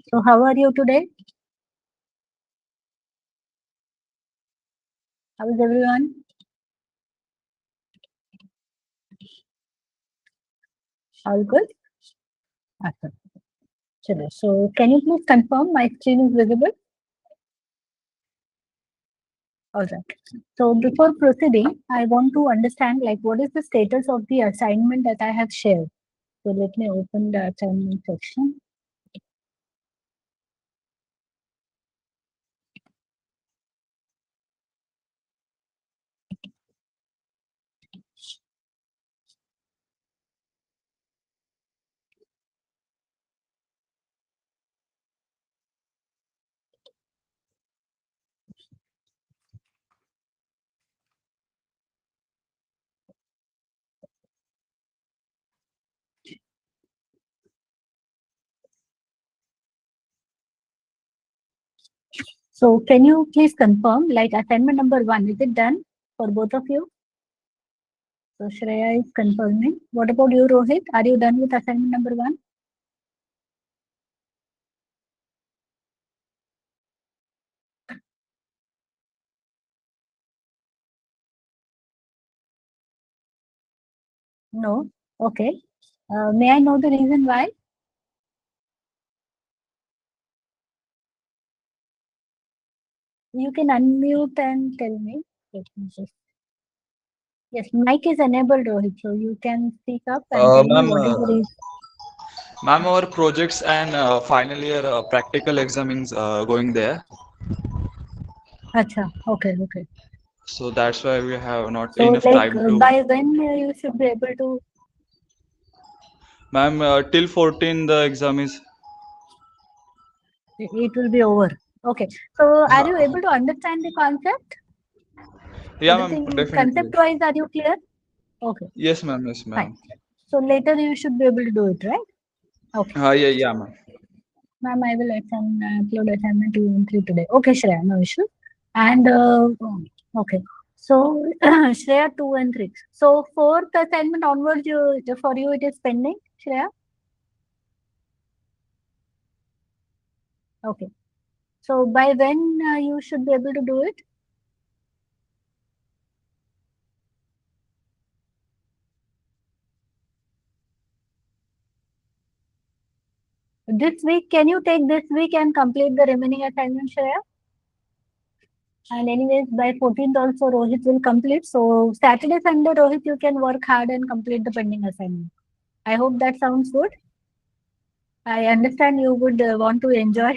So how are you today? How is everyone? All good? Awesome. Chalo. So can you please confirm my screen is visible? All right. So before proceeding, I want to understand like what is the status of the assignment that I have shared. So let me open the assignment section. So can you please confirm like assignment number 1, is it done for both of you? So Shreya is confirming. What about you, Rohit? Are you done with assignment number 1? No. Okay. May I know the reason why? You can unmute and tell me. Let me just. Yes, mic is enabled, Rohit, so you can speak up and tell me Ma'am, what is the reason. ma'am, our projects and final year practical exams going there. Acha, okay, okay. So that's why we have not So, enough like, time to. by when you should be able to, Ma'am, till 14 the exam is. it will be over. Okay. So, are you Uh, able to understand the concept? yeah, ma'am, Everything definitely. concept-wise, are you clear? Okay, Yes, ma'am. Yes, fine. ma'am. So, later you should be able to do it, right? Okay. Yeah, yeah, ma'am. Ma'am, I will upload assignment 2 and 3 today. Okay, Shreya, no issue. And, okay. So, Shreya 2 and 3. So, fourth assignment onwards, for you, it is pending, Shreya? Okay. So, by when you should be able to do it? This week, can you take this week and complete the remaining assignment, Shreya? And anyways, by 14th also, Rohit will complete. So, Saturday, Sunday, Rohit, you can work hard and complete the pending assignment. I hope that sounds good. I understand you would want to enjoy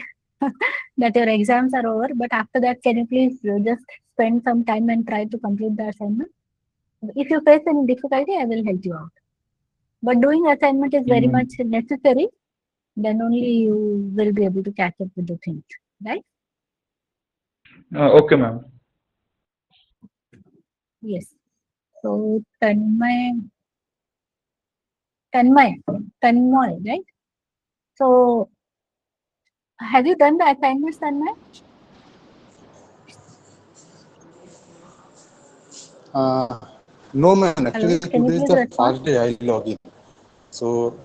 that your exams are over, but after that, can you please just spend some time and try to complete the assignment? If you face any difficulty, I will help you out. But doing assignment is very Mm, much necessary. Then only you will be able to catch up with the things, right? okay, ma'am. Yes. So Tanmay, right? So have you done the assignments, Tanmay? No, man. Actually, Hello, can today you is please the respond? first day I log in. So,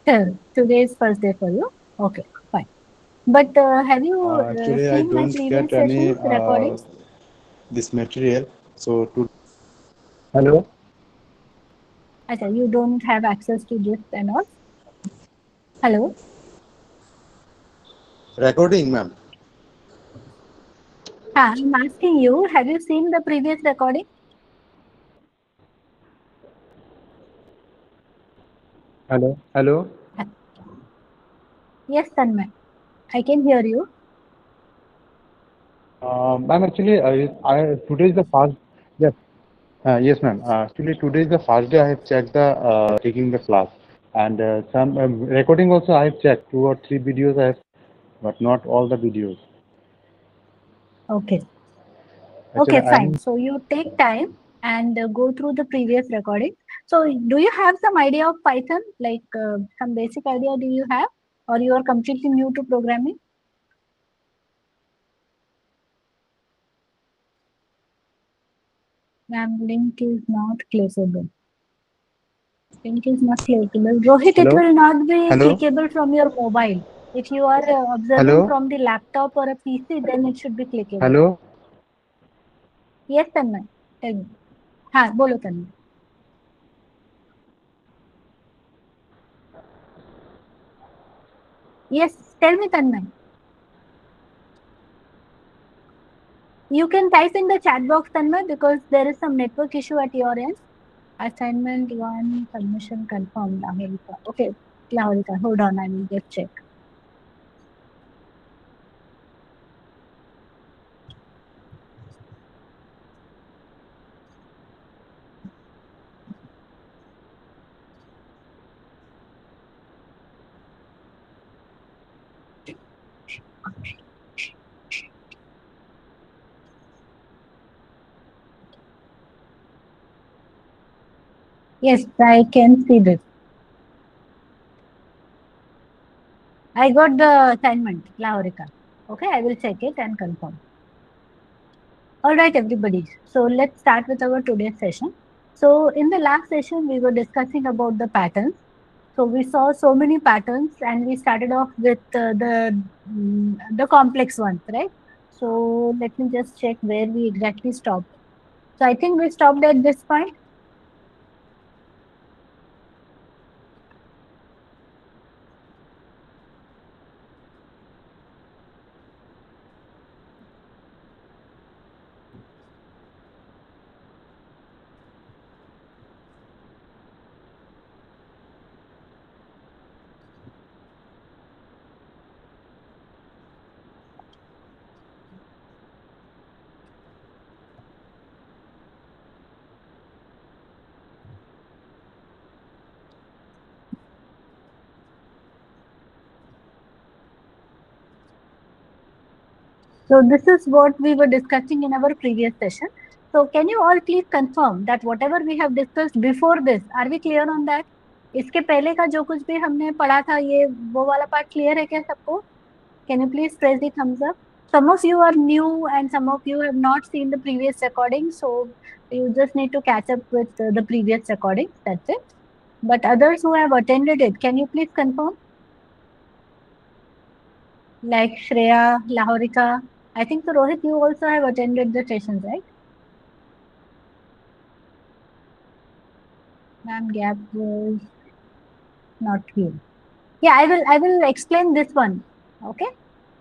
Today is first day for you. Okay, fine. But have you actually, I seen my don't previous get any sessions recordings? this material. So, to hello, Acha, you don't have access to this and all. Hello. recording, ma'am. I'm asking you, have you seen the previous recording? Hello, hello. Yes, Tanmay. I can hear you. Ma'am, actually, today is the first. Yes, yes, ma'am. Actually, today is the first day I have checked the taking the class, and some recording also I have checked 2 or 3 videos I have, but not all the videos. Okay. Actually, Okay, I fine. am. So you take time and go through the previous recording. So do you have some idea of Python? Like some basic idea do you have? Or you are completely new to programming? Ma'am, link is not closable. Link is not clickable. Rohit, it Hello? will not be Hello? clickable from your mobile. If you are observing Hello? from the laptop or a PC, then it should be clickable. Hello? Yes, Tanmay. Tell me. हाँ बोलो Tanmay. Yes, tell me Tanmay. You can type in the chat box Tanmay because there is some network issue at your end. Assignment 1 submission confirmed. Lahorika. Okay, Lahorika. Hold on, I will just check. Yes, I can see this. I got the assignment, Lahorika. Okay, I will check it and confirm. All right, everybody. So let's start with our today's session. So in the last session, we were discussing about the patterns. So we saw so many patterns, and we started off with the complex ones, right? So let me just check where we exactly stopped. So I think we stopped at this point. So this is what we were discussing in our previous session. So can you all please confirm that whatever we have discussed before this, are we clear on that? इसके पहले का जो कुछ भी हमने पढ़ा था ये वो वाला पार्ट क्लियर है क्या सबको? Can you please press the thumbs up? Some of you are new and some of you have not seen the previous recording, so you just need to catch up with the previous recording. That's it. But others who have attended it, can you please confirm? Like Shreya, Lahorika. I think so, Rohit, you also have attended the sessions, right? Ma'am, gap was not here. Yeah, I will explain this one. Okay.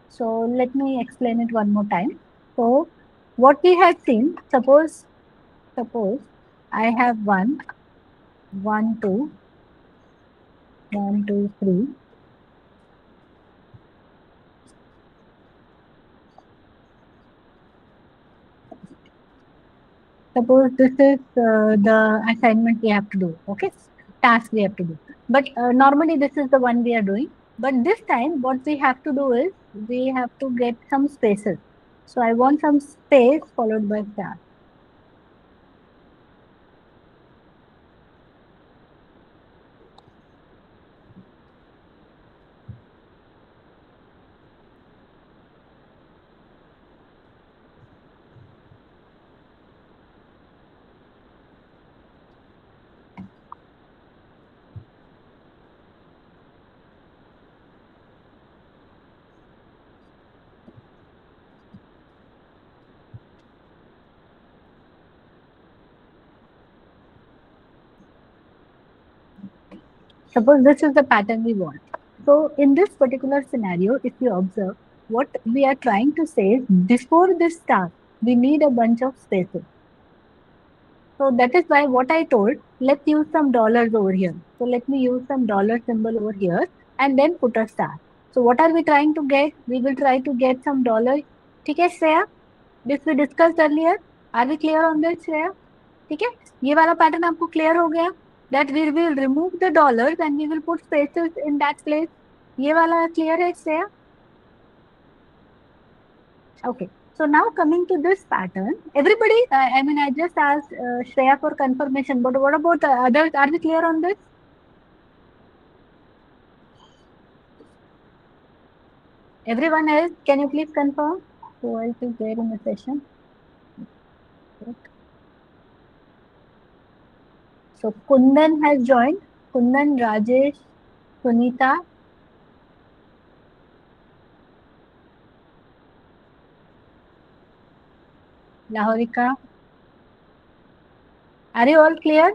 So let me explain it one more time. So what we have seen, suppose I have one, two, 3. Suppose this is the assignment we have to do. Okay, task we have to do. But normally this is the one we are doing. But this time what we have to do is we have to get some spaces. So I want some space followed by star. Suppose this is the pattern we want. So in this particular scenario, if you observe, what we are trying to say is before this task, we need a bunch of spaces. So that is why what I told, let's use some dollars over here. So let me use some dollar symbol over here and then put a star. So what are we trying to get? We will try to get some dollar. ठीक है Shreya? This we discussed earlier. Are we clear on this Shreya? ठीक है? ये वाला pattern आपको clear हो गया? That we will remove the dollars and we will put spaces in that place. ये वाला clear है Shreya? Okay. So now coming to this pattern, everybody, I mean, I just asked Shreya for confirmation, but what about others? Are we clear on this? Everyone else, can you please confirm who else is there in the session? So Kundan has joined. Kundan, Rajesh, Sunita, Lahorika. Are you all clear?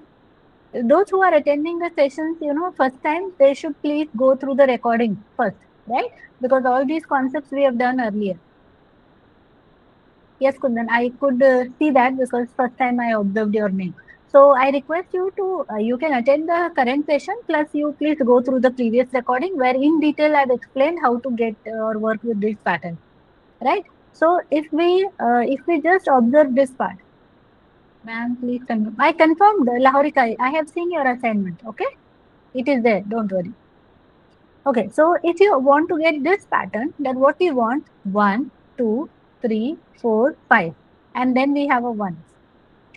Those who are attending the sessions, first time, they should please go through the recording first, right? Because all these concepts we have done earlier. Yes, Kundan, I could see that because first time I observed your name. So I request you to, you can attend the current session, plus you please go through the previous recording where in detail I've explained how to get or work with this pattern, right? So if we just observe this part, ma'am, please confirm. I confirmed, Lahorika, I have seen your assignment, okay? It is there, don't worry. Okay, so if you want to get this pattern, then what we want, 1, 2, 3, 4, 5. And then we have a 1.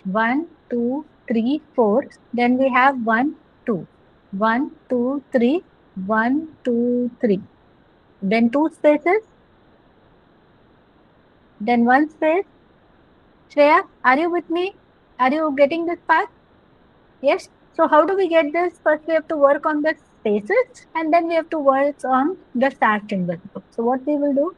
1, 2, 3, 4. Then we have 1, 2. 1, 2, 3. 1, 2, 3. Then 2 spaces. Then 1 space. Shreya, are you with me? Are you getting this part? Yes. So how do we get this? First we have to work on the spaces and then we have to work on the star symbol. So what we will do?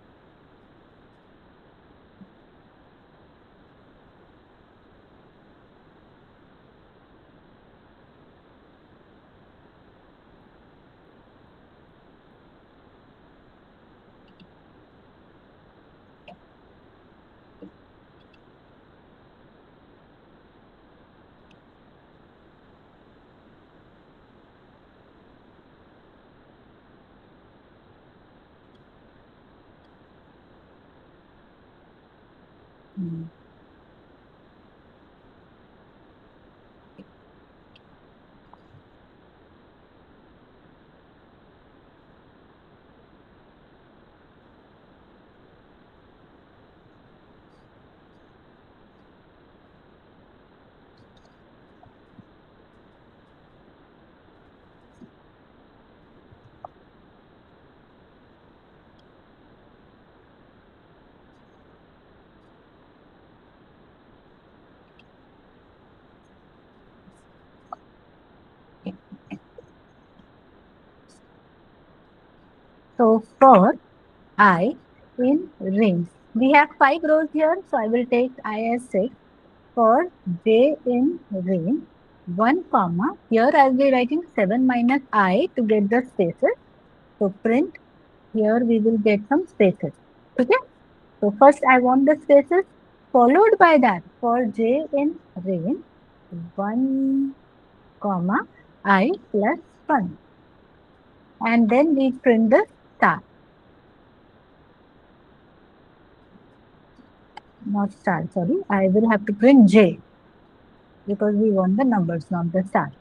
Hmm. So for I in range, we have 5 rows here. So I will take I as 6. For j in range, 1 comma. Here I will be writing 7 minus I to get the spaces. So print, here we will get some spaces. Okay. So first I want the spaces, followed by that for j in range, 1 comma I plus 1. And then we print the star, not star, sorry. I will have to print j because we want the numbers, not the star.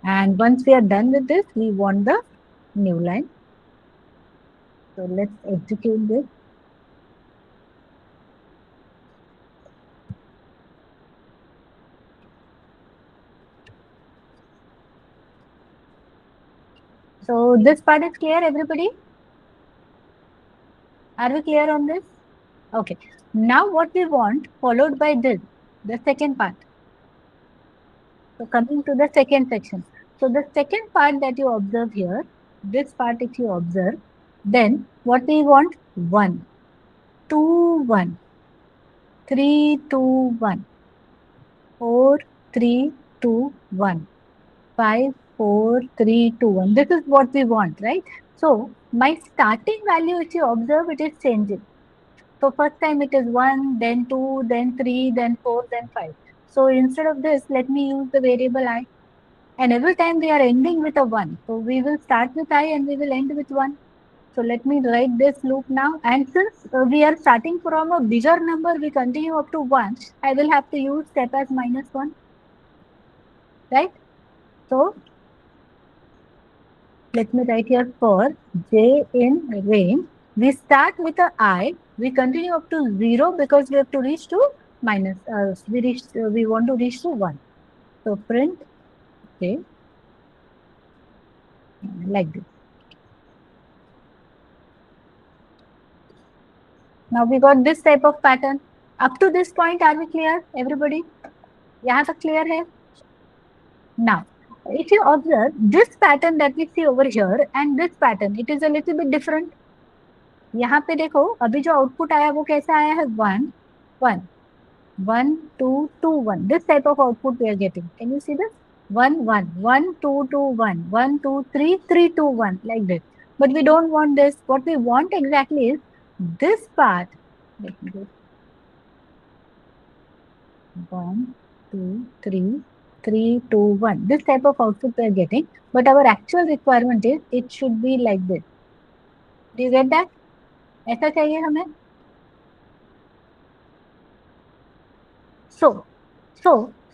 And once we are done with this, we want the new line. So let's execute this. So this part is clear, everybody? Are we clear on this? Okay. Now what we want, followed by this, the second part. So coming to the second section. So the second part that you observe here, this part if you observe, then what we want, 1, 2, 1, 3, 2, 1, 4, 3, 2, 1, 5, 4, 3, 2, 1. This is what we want, right? So my starting value, if you observe, it is changing. So first time it is 1, then 2, then 3, then 4, then 5. So instead of this, let me use the variable I. And every time we are ending with a 1. So we will start with I and we will end with 1. So let me write this loop now. And since we are starting from a bigger number, we continue up to 1. I will have to use step as -1. Right? So let me write here for j in range. We start with a I. We continue up to 0 because we have to reach to minus. We want to reach to 1. So print j like this. Now we got this type of pattern. Up to this point, are we clear, everybody? यहाँ तक clear है? Now, If you observe this pattern that we see over here and this pattern, it is a little bit different. यहाँ पे देखो अभी जो output आया वो कैसा आया है 1 1 1 2 2 1. This type of output we are getting. Can you see this? 1 1 1 2 2 1 1 2 3 3 2 1 like this. But we don't want this. What we want exactly is this part. Let me go 1 2 3 3 2 1. This type of output we are getting. But our actual requirement is it should be like this. Do you get that? ऐसा चाहिए हमें. So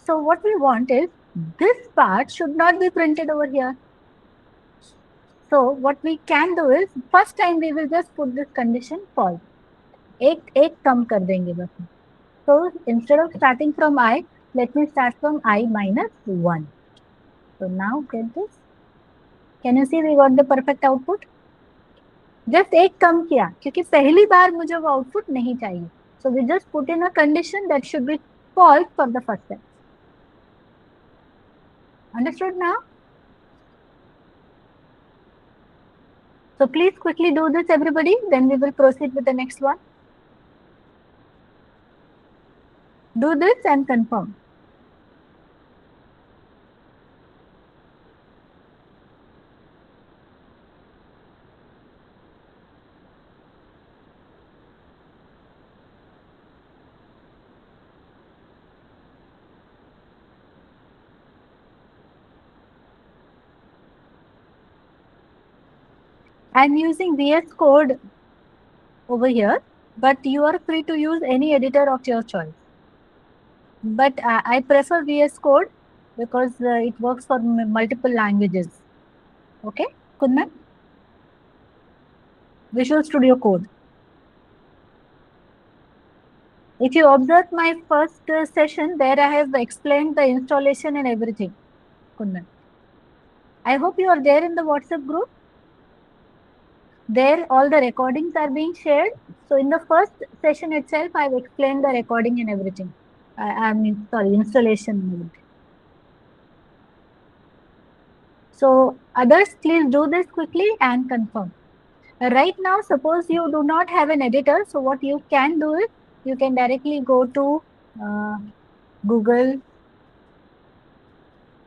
what we want is this part should not be printed over here. So what we can do is first time we will just put this condition false. एक कम कर देंगे बस. So instead of starting from I, let me start from I minus 1. So now get this. Can you see we got the perfect output? Just एक कम किया क्योंकि पहली बार मुझे वो आउटपुट नहीं चाहिए. So we just put in a condition that should be false for the first step. Understood now? So please quickly do this, everybody. Then we will proceed with the next one. Do this and confirm. I'm using VS Code over here, but you are free to use any editor of your choice. But I prefer VS Code because it works for multiple languages. Okay, Kundan? Visual Studio Code. If you observe my first session, there I have explained the installation and everything. Kundan. I hope you are there in the WhatsApp group. There all the recordings are being shared. So in the first session itself, I've explained the recording and everything. I mean, sorry, installation and everything. So others, please do this quickly and confirm. Right now, suppose you do not have an editor. So what you can do is you can directly go to Google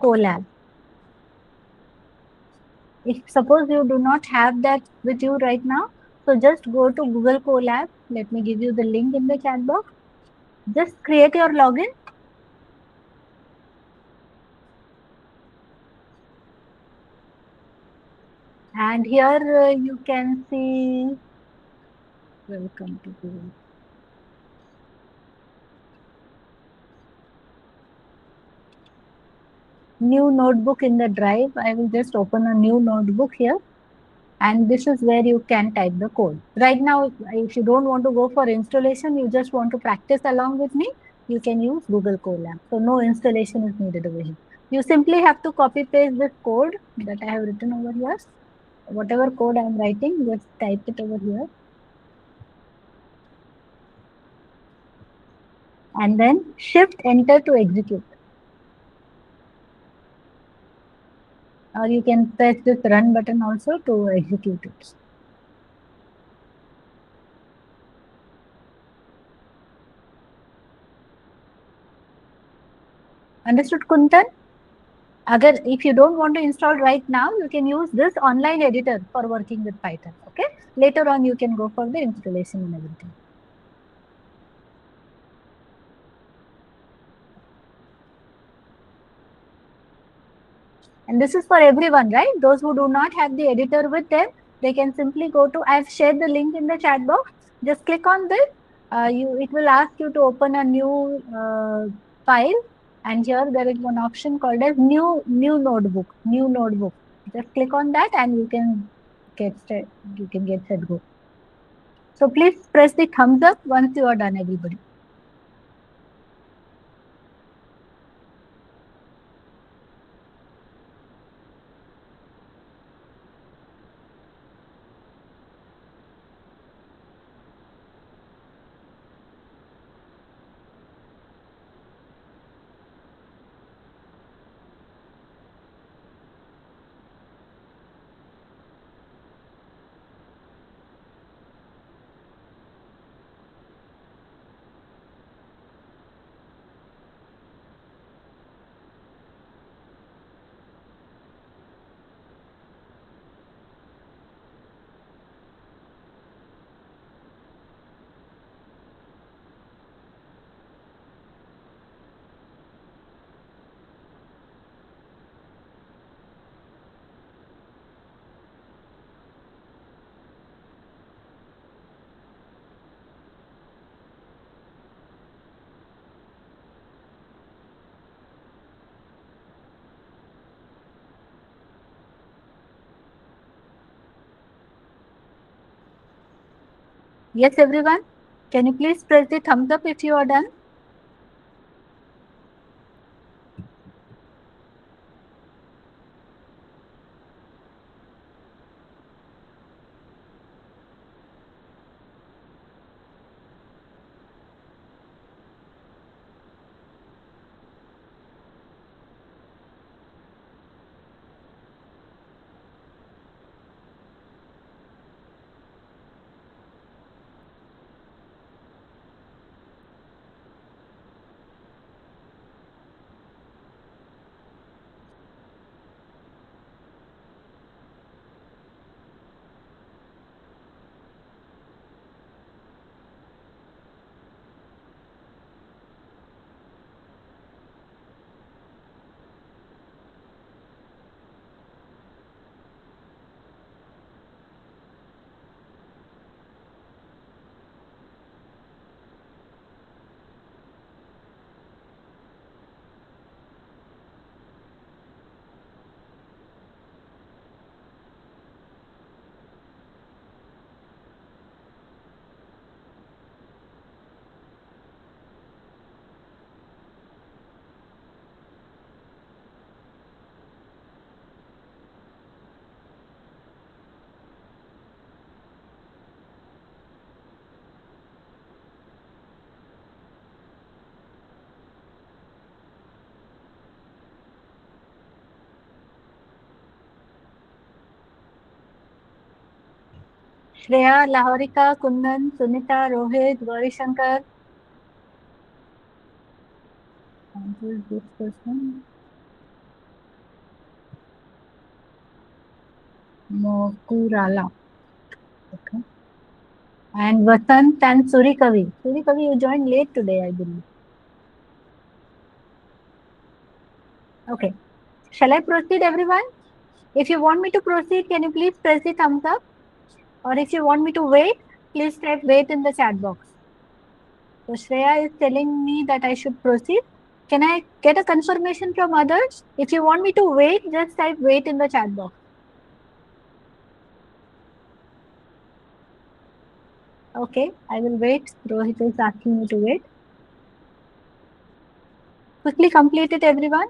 Colab. If suppose you do not have that with you right now, so just go to Google Colab. Let me give you the link in the chat box. Just create your login. And here you can see, welcome to Google. New notebook in the drive. I will just open a new notebook here. And this is where you can type the code. Right now, if you don't want to go for installation, you just want to practice along with me, you can use Google Colab. So no installation is needed over here. You simply have to copy paste this code that I have written over here. Whatever code I am writing, just type it over here. And then shift enter to execute. Or you can press this run button also to execute it. Understood, Kuntan? Agar, if you don't want to install right now, you can use this online editor for working with Python. Okay. Later on, you can go for the installation and everything. And this is for everyone, right? Those who do not have the editor with them, they can simply go to, I've shared the link in the chat box. Just click on this. It will ask you to open a new file. And here there is one option called as new notebook. Just click on that and you can get set go. So please press the thumbs up once you are done, everybody. Yes, everyone. Can you please press the thumbs up if you are done? Shreya, Laharika, Kundan, Sunita, Rohit, Gauri Shankar. And who is this person? Mokurala. Okay. And Vasant and Surikavi. Surikavi, you joined late today, I believe. Okay. Shall I proceed, everyone? If you want me to proceed, can you please press the thumbs up? Or if you want me to wait, please type wait in the chat box. So Shreya is telling me that I should proceed. Can I get a confirmation from others? If you want me to wait, just type wait in the chat box. Okay, I will wait. Rohit is asking me to wait. Quickly complete it, everyone.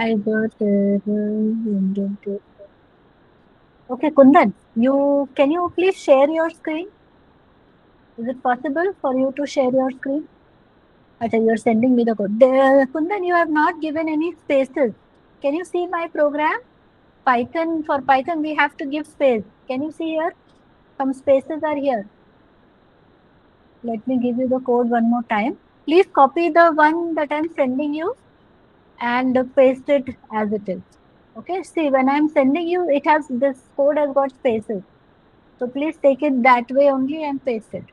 I got okay, Kundan, can you please share your screen? Is it possible for you to share your screen? Okay, you're sending me the code. Kundan, you have not given any spaces. Can you see my program? Python, for Python, we have to give space. Can you see here? Some spaces are here. Let me give you the code one more time. Please copy the one that I'm sending you and paste it as it is. Okay, see, when I'm sending you, this code has got spaces. So please take it that way only and paste it.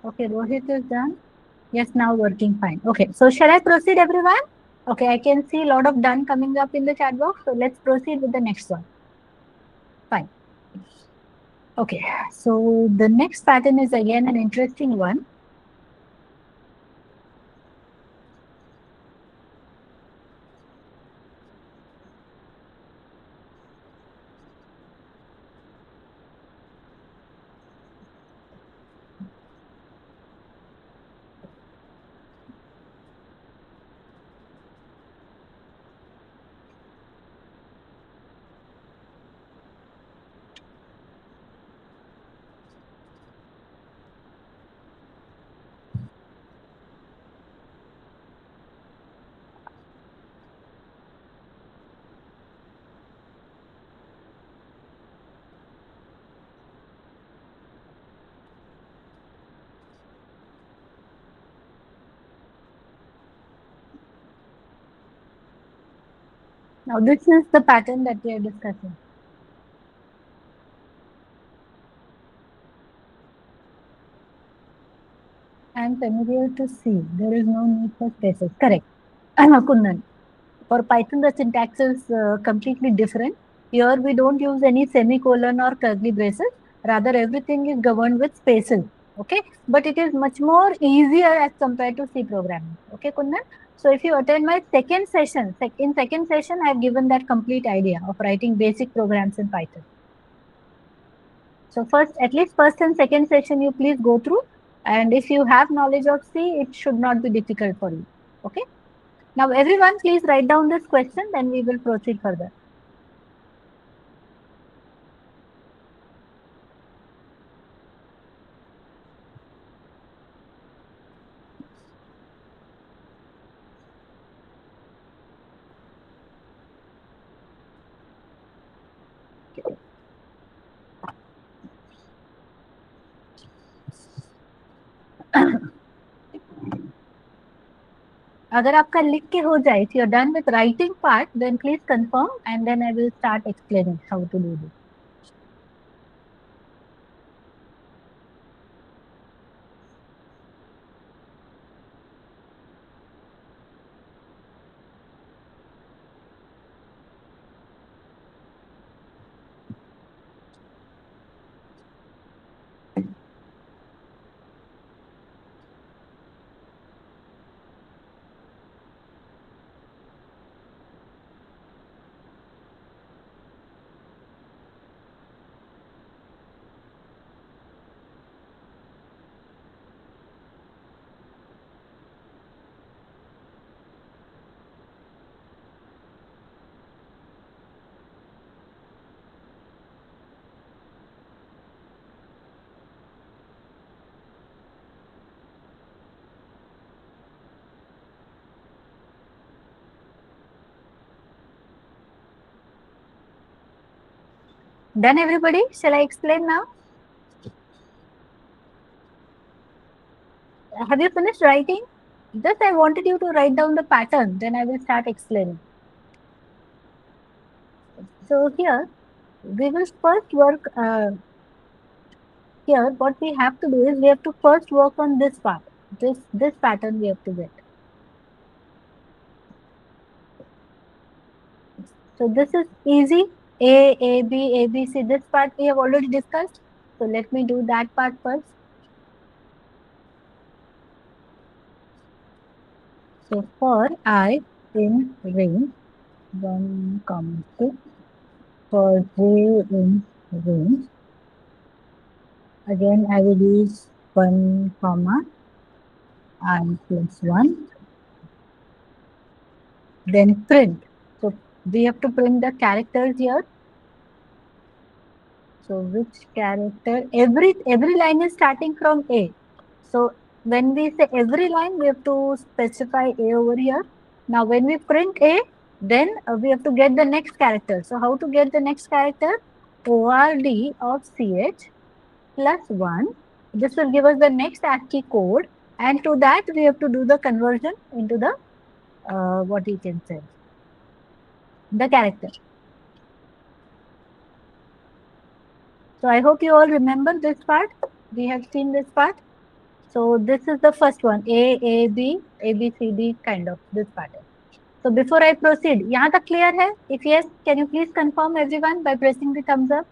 Okay, Rohit is done. Yes, now working fine. Okay, so shall I proceed, everyone? Okay, I can see a lot of done coming up in the chat box. So let's proceed with the next one. Fine. Okay, so the next pattern is again an interesting one. Now this is the pattern that we are discussing. I am familiar to C. There is no need for spaces. Correct. Kundan. For Python, the syntax is completely different. Here we don't use any semicolon or curly braces. Rather, everything is governed with spaces. Okay, but it is much more easier as compared to C programming. Okay, Kundan. So if you attend my second session, in second session, I have given that complete idea of writing basic programs in Python. So first, at least first and second session, you please go through. And if you have knowledge of C, it should not be difficult for you. Okay. Now, everyone, please write down this question, then we will proceed further. अगर आपका लिख के हो जाए, if you are done with writing part, then please confirm, and then I will start explaining how to do this. Done, everybody? Shall I explain now? Have you finished writing? Just I wanted you to write down the pattern, then I will start explaining. So here, we will first work, here what we have to do is we have to first work on this part. This pattern we have to get. So this is easy. A, B, A, B, C. This part we have already discussed. So let me do that part first. So for I in range 1, 2, for J in range, again I will use 1, I plus 1. Then print. So we have to print the characters here. So which character? Every line is starting from A. So when we say every line, we have to specify A over here. Now when we print A, then we have to get the next character. So how to get the next character? ORD of CH plus 1. This will give us the next ASCII code. And to that, we have to do the conversion into the, what we can say, the character. So I hope you all remember this part. We have seen this part. So this is the first one, A, B, C, D kind of this pattern. So before I proceed, यहाँ तक clear है? If yes, can you please confirm everyone by pressing the thumbs up?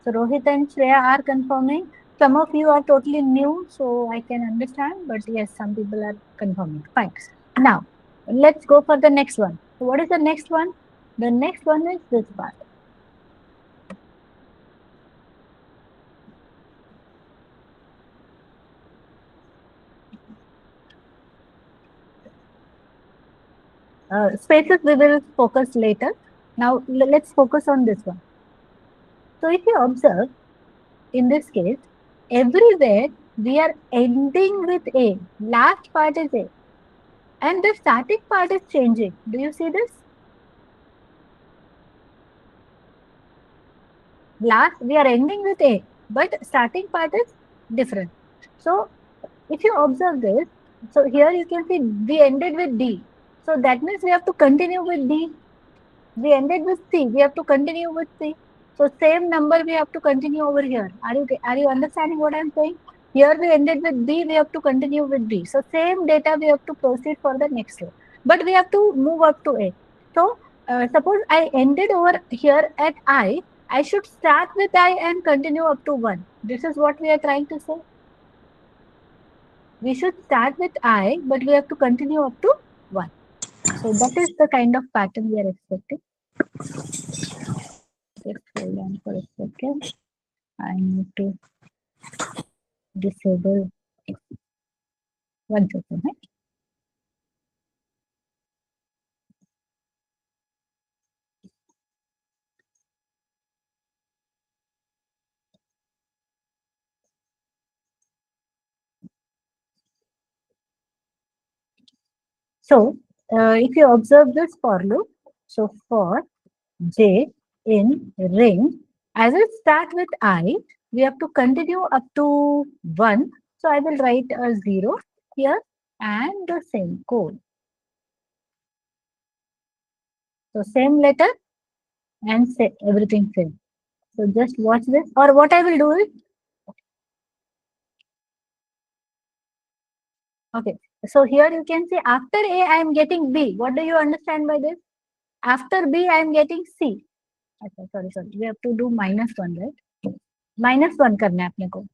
So Rohit and Shreya are confirming. Some of you are totally new, so I can understand. But yes, some people are confirming. Fine. Now, let's go for the next one. So what is the next one? The next one is this part. Spaces we will focus later. Now let's focus on this one. So if you observe, in this case, everywhere we are ending with A. Last part is A. And the starting part is changing. Do you see this? Last, we are ending with A, but starting part is different. So if you observe this, so here you can see we ended with D. So that means we have to continue with D. We ended with C. We have to continue with C. So same number we have to continue over here. Are you understanding what I'm saying? Here we ended with B. We have to continue with B. So same data we have to proceed for the next row. But we have to move up to A. So suppose I ended over here at I should start with I and continue up to 1. This is what we are trying to say. We should start with I, but we have to continue up to 1. So that is the kind of pattern we are expecting. Just hold on for a second. I need to disable 1 second. Right? So if you observe this for loop, so for j in ring, as I start with I, we have to continue up to 1. So I will write a 0 here and the same code. So same letter and say everything same. So just watch this, or what I will do is, okay. So here you can see after A I am getting B. What do you understand by this? After B I am getting C. Okay, sorry. We have to do -1, right? -1 करना है अपने को.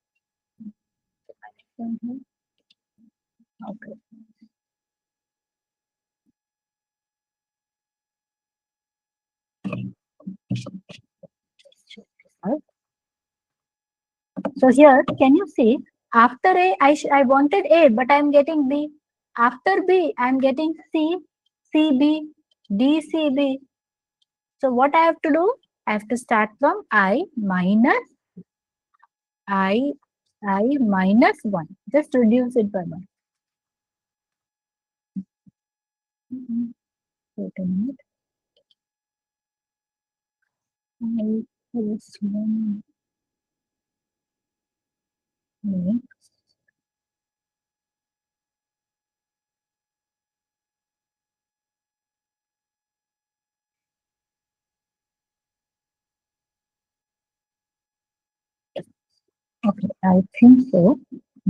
Okay. So here, can you see? After A, I wanted A, but I am getting B. After B, I am getting C, CB, DCB. So what I have to do? I have to start from I minus 1. Just reduce it by 1. Wait a minute. I plus 1. Okay, I think so.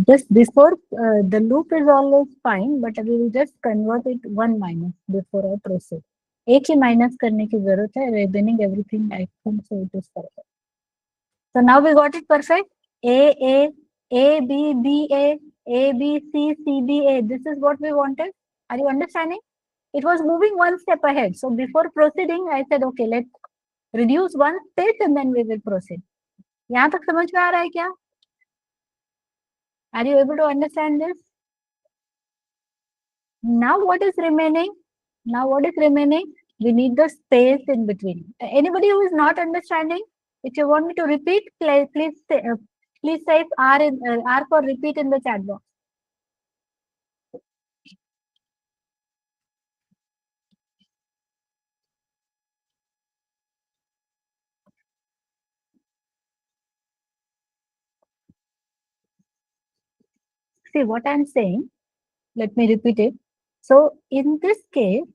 Just before the loop is always fine, but we will just convert it 1 minus before I proceed. एक ही minus करने की जरूरत है. Remaining everything I think so it is perfect. So now we got it perfect. A B B A B C C B A. This is what we wanted. Are you understanding? It was moving one step ahead. So before proceeding, I said okay, let's reduce one space and then we will proceed. यहाँ तक समझ में आ रहा है क्या? Are you able to understand this? Now what is remaining? We need the space in between. Anybody who is not understanding, if you want me to repeat, please type R for repeat in the chat box. See what I'm saying. Let me repeat it. So in this case,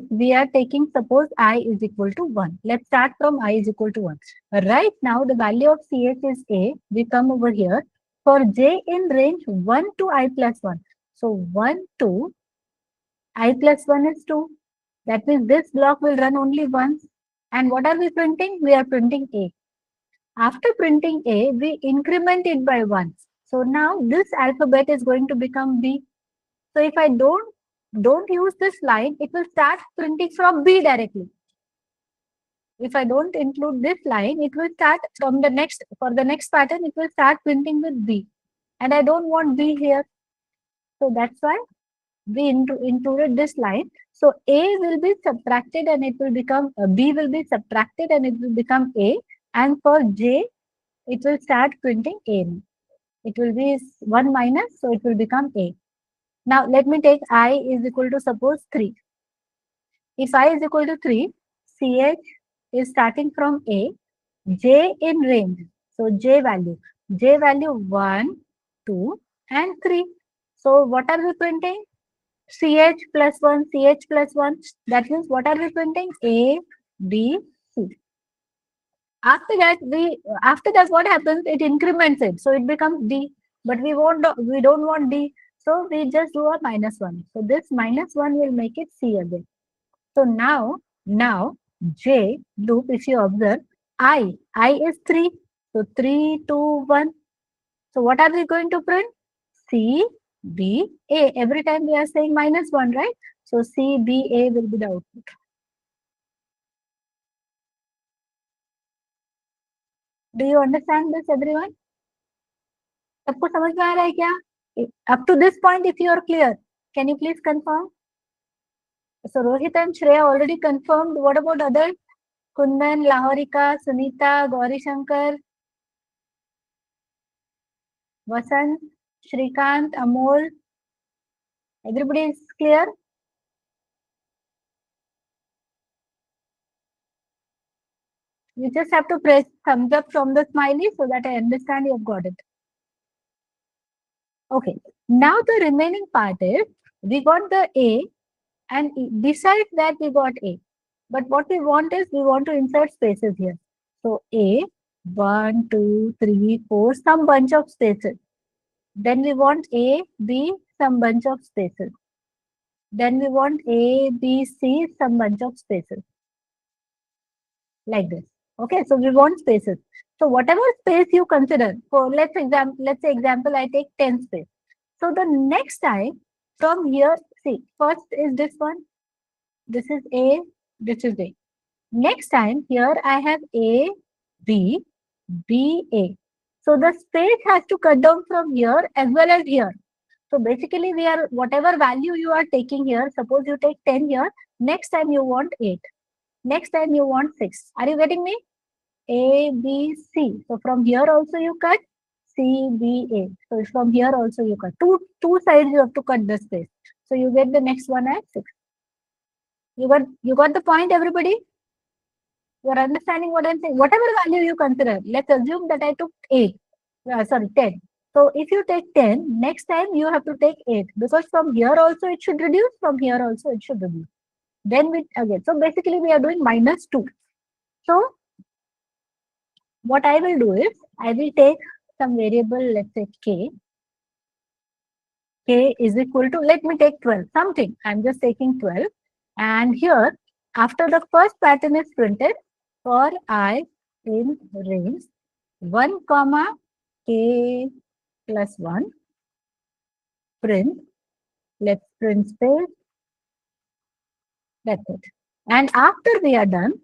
we are taking, suppose I is equal to 1. Let's start from I is equal to 1. Right now, the value of CH is A. We come over here. For J in range 1 to I plus 1. So 1 to I plus 1 is 2. That means this block will run only once. And what are we printing? We are printing A. After printing A, we increment it by 1. So now this alphabet is going to become B. So if I don't use this line, it will start printing from B directly. If I don't include this line, it will start from the next, for the next pattern, it will start printing with B. And I don't want B here. So that's why we included this line. So A will be subtracted and it will become, B will be subtracted and it will become A. And for J, it will start printing A. It will be 1 minus, so it will become A. Now let me take I is equal to suppose 3. If I is equal to 3, CH is starting from A, J in range. So J value 1, 2 and 3. So what are we printing? CH plus 1, CH plus 1. That means what are we printing? A, B, C. After that, what happens? It increments it. So it becomes D. But we don't want D. So we just do a -1. So this -1 will make it C again. So now J loop, if you observe, I is 3. So 3, 2, 1. So what are we going to print? C, B, A. Every time we are saying -1, right? So C, B, A will be the output. Do you understand this, everyone? सबको समझ में आ रहा है क्या? Up to this point, if you are clear, can you please confirm? So Rohit and Shreya already confirmed. What about others? Kundan, Lahorika, Sunita, Gauri Shankar, Vasant, Shrikant, Amol. Everybody is clear? You just have to press thumbs up from the smiley so that I understand you've got it. Okay. Now the remaining part is we got the A, and besides that we got A. But what we want is we want to insert spaces here. So A, 1, 2, 3, 4, some bunch of spaces. Then we want A, B, some bunch of spaces. Then we want A, B, C, some bunch of spaces. Like this. Okay, so we want spaces. So whatever space you consider, for let's say example, I take 10 space. So the next time from here, see, first is this one. This is A, this is A. Next time here I have A, B, B, A. So the space has to cut down from here as well as here. So basically we are, whatever value you are taking here, suppose you take 10 here, next time you want 8. Next time you want 6. Are you getting me? A, B, C. So from here also you cut C, B, A. So from here also you cut. Two sides you have to cut the space. So you get the next one at 6. You got the point, everybody? You are understanding what I'm saying? Whatever value you consider, let's assume that I took 8. 10. So if you take 10, next time you have to take 8, because from here also it should reduce, from here also it should reduce. Then we again. So basically we are doing -2. So what I will do is I will take some variable, let's say K. K is equal to, let me take 12, something. I'm just taking 12. And here, after the first pattern is printed, for I in range 1, K plus 1, print, let's print space, that's it. And after we are done,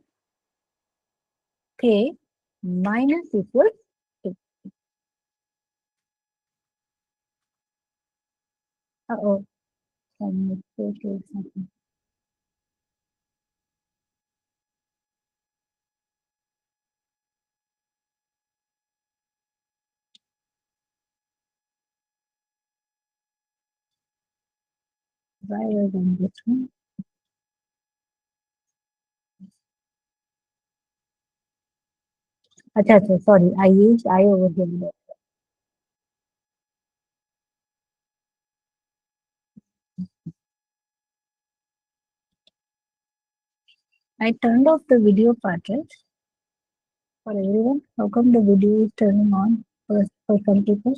K minus equals 2. Uh-oh, some mistake or something. Why was on this one? Acha, sorry, I used I over here. I turned off the video part, right? For everyone. How come the video is turning on for some people?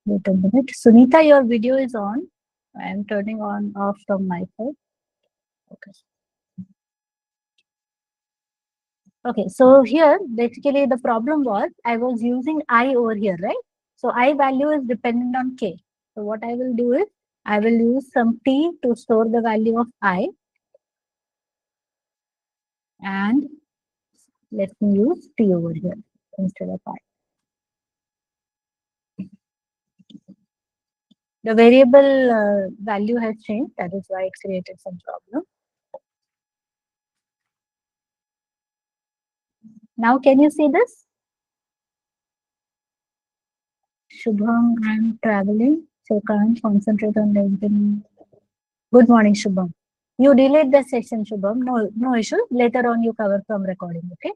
Wait a minute. Sunita, your video is on. I am turning on off from my side. Okay. Okay, so here basically the problem was I was using I over here, right? So I value is dependent on K. So what I will do is I will use some T to store the value of I, and let me use T over here instead of I. The variable value has changed. That is why it created some problem. Now, can you see this? Shubham, I'm traveling, so can't concentrate on the internet. Good morning, Shubham. You delayed the session, Shubham. No issue. Later on, you cover from recording. Okay.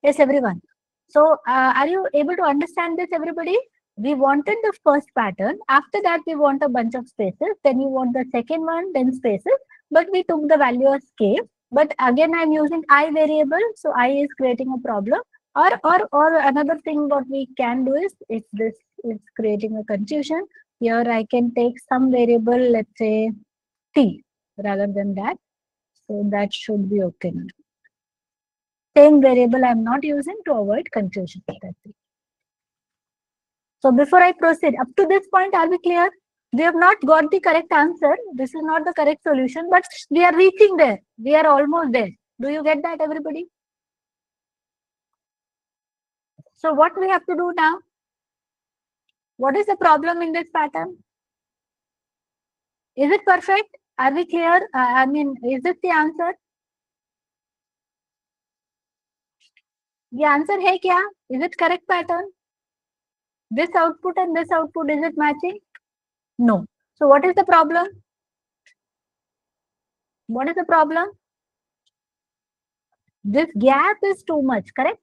Yes, everyone. So, are you able to understand this, everybody? We wanted the first pattern. After that, we want a bunch of spaces. Then we want the second one, then spaces. But we took the value as k. But again, I'm using I variable. So I is creating a problem. Or another thing what we can do is, if this is creating a confusion, here I can take some variable, let's say t rather than that. So that should be okay now. Same variable I'm not using to avoid confusion. That's it. So before I proceed, up to this point, are we clear? We have not got the correct answer. This is not the correct solution, but we are reaching there. We are almost there. Do you get that, everybody? So what we have to do now? What is the problem in this pattern? Is it perfect? Are we clear? I mean, is this the answer? The answer है क्या? Is it correct pattern? This output and this output, is it matching? No. So what is the problem? What is the problem? This gap is too much, correct?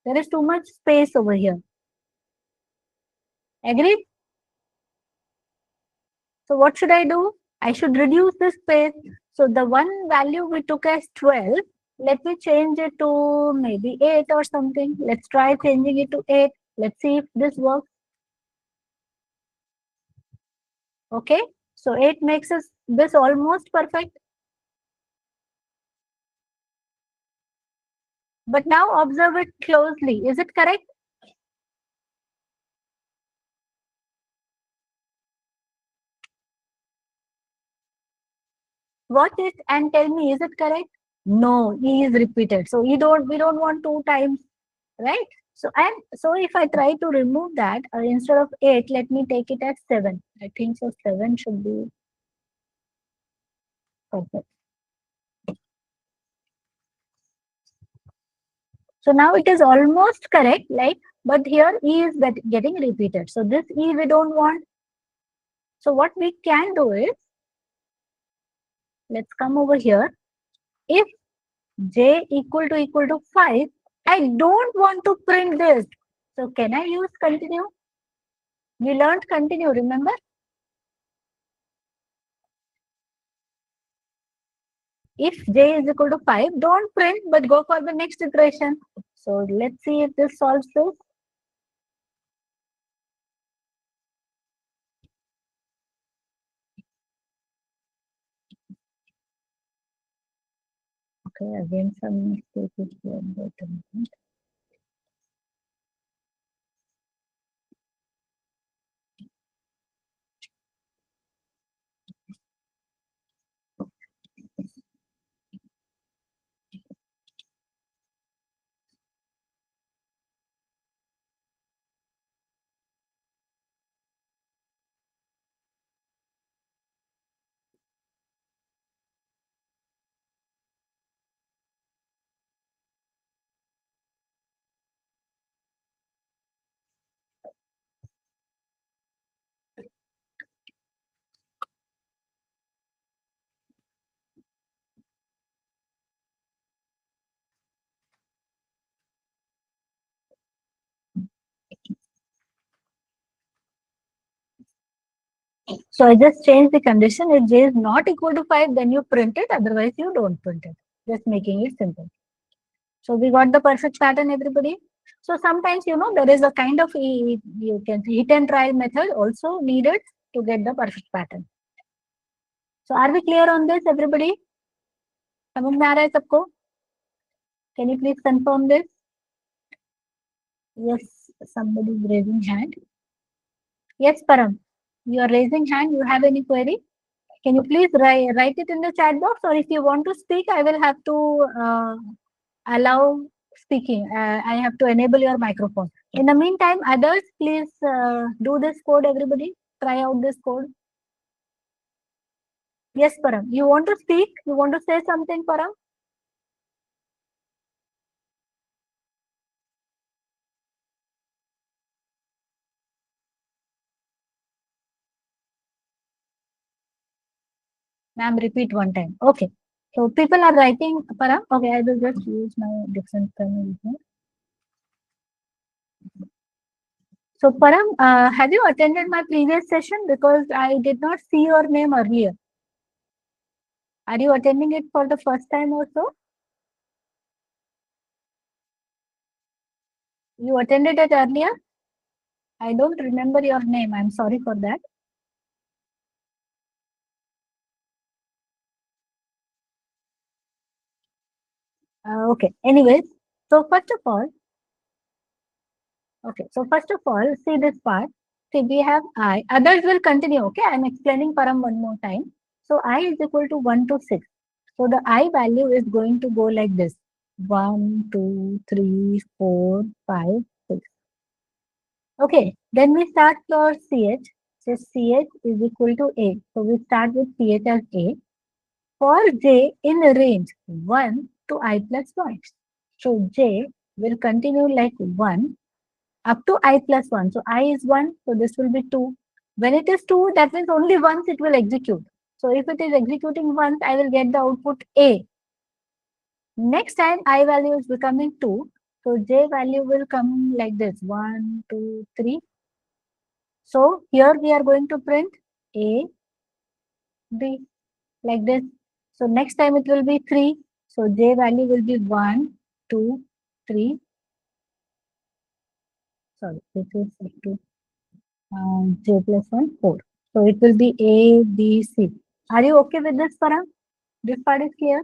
There is too much space over here. Agreed? So what should I do? I should reduce the space. So the one value we took as 12, let me change it to maybe 8 or something. Let's try changing it to 8. Let's see if this works. Okay. So 8 makes us this almost perfect. But now observe it closely. Is it correct? Watch it and tell me, is it correct? No, E is repeated. So we don't want 2 times, right? So if I try to remove that, instead of 8, let me take it as 7. I think so 7 should be perfect. So now it is almost correct, like, but here E is getting repeated. So this E we don't want. So what we can do is, let's come over here. If J equal to 5, I don't want to print this. So can I use continue? We learned continue, remember? If J is equal to 5, don't print, but go for the next iteration. So let's see if this solves this. Okay, again some mistake is here. So I just changed the condition. If J is not equal to 5, then you print it. Otherwise, you don't print it. Just making it simple. So we got the perfect pattern, everybody. So sometimes, there is a kind of, you can hit and try method also needed to get the perfect pattern. So are we clear on this, everybody? समझ में आ रहा है सबको? Can you please confirm this? Yes, somebody is raising hand. Yes, Param, you are raising hand. You have any query? Can you please write it in the chat box, or if you want to speak, I will have to allow speaking. I have to enable your microphone. In the meantime, others, please do this code, everybody. Try out this code. Yes, Param. You want to speak? You want to say something, Param? Ma'am, repeat one time. Okay. So people are writing, Param. Okay, I will just use my different pen here. So Param, have you attended my previous session? Because I did not see your name earlier. Are you attending it for the first time also? You attended it earlier? I don't remember your name. I'm sorry for that. Okay. Anyways, so first of all, see this part. See, we have I. Others will continue. Okay, I'm explaining Param one more time. So I is equal to 1 to 6. So the I value is going to go like this: 1, 2, 3, 4, 5, 6. Okay, then we start for CH. So CH is equal to A. So we start with CH as A. For J in range 1 to I plus 1. So J will continue like 1 up to I plus 1. So I is 1, so this will be 2. When it is 2, that means only once it will execute. So if it is executing once, I will get the output A. Next time I value is becoming 2, so J value will come like this: 1, 2, 3. So here we are going to print A, B like this. So next time it will be 3. So J value will be 1, 2, 3. Sorry, this is 2. J plus 1, 4. So it will be A, B, C. Are you okay with this, Parag? This part is clear?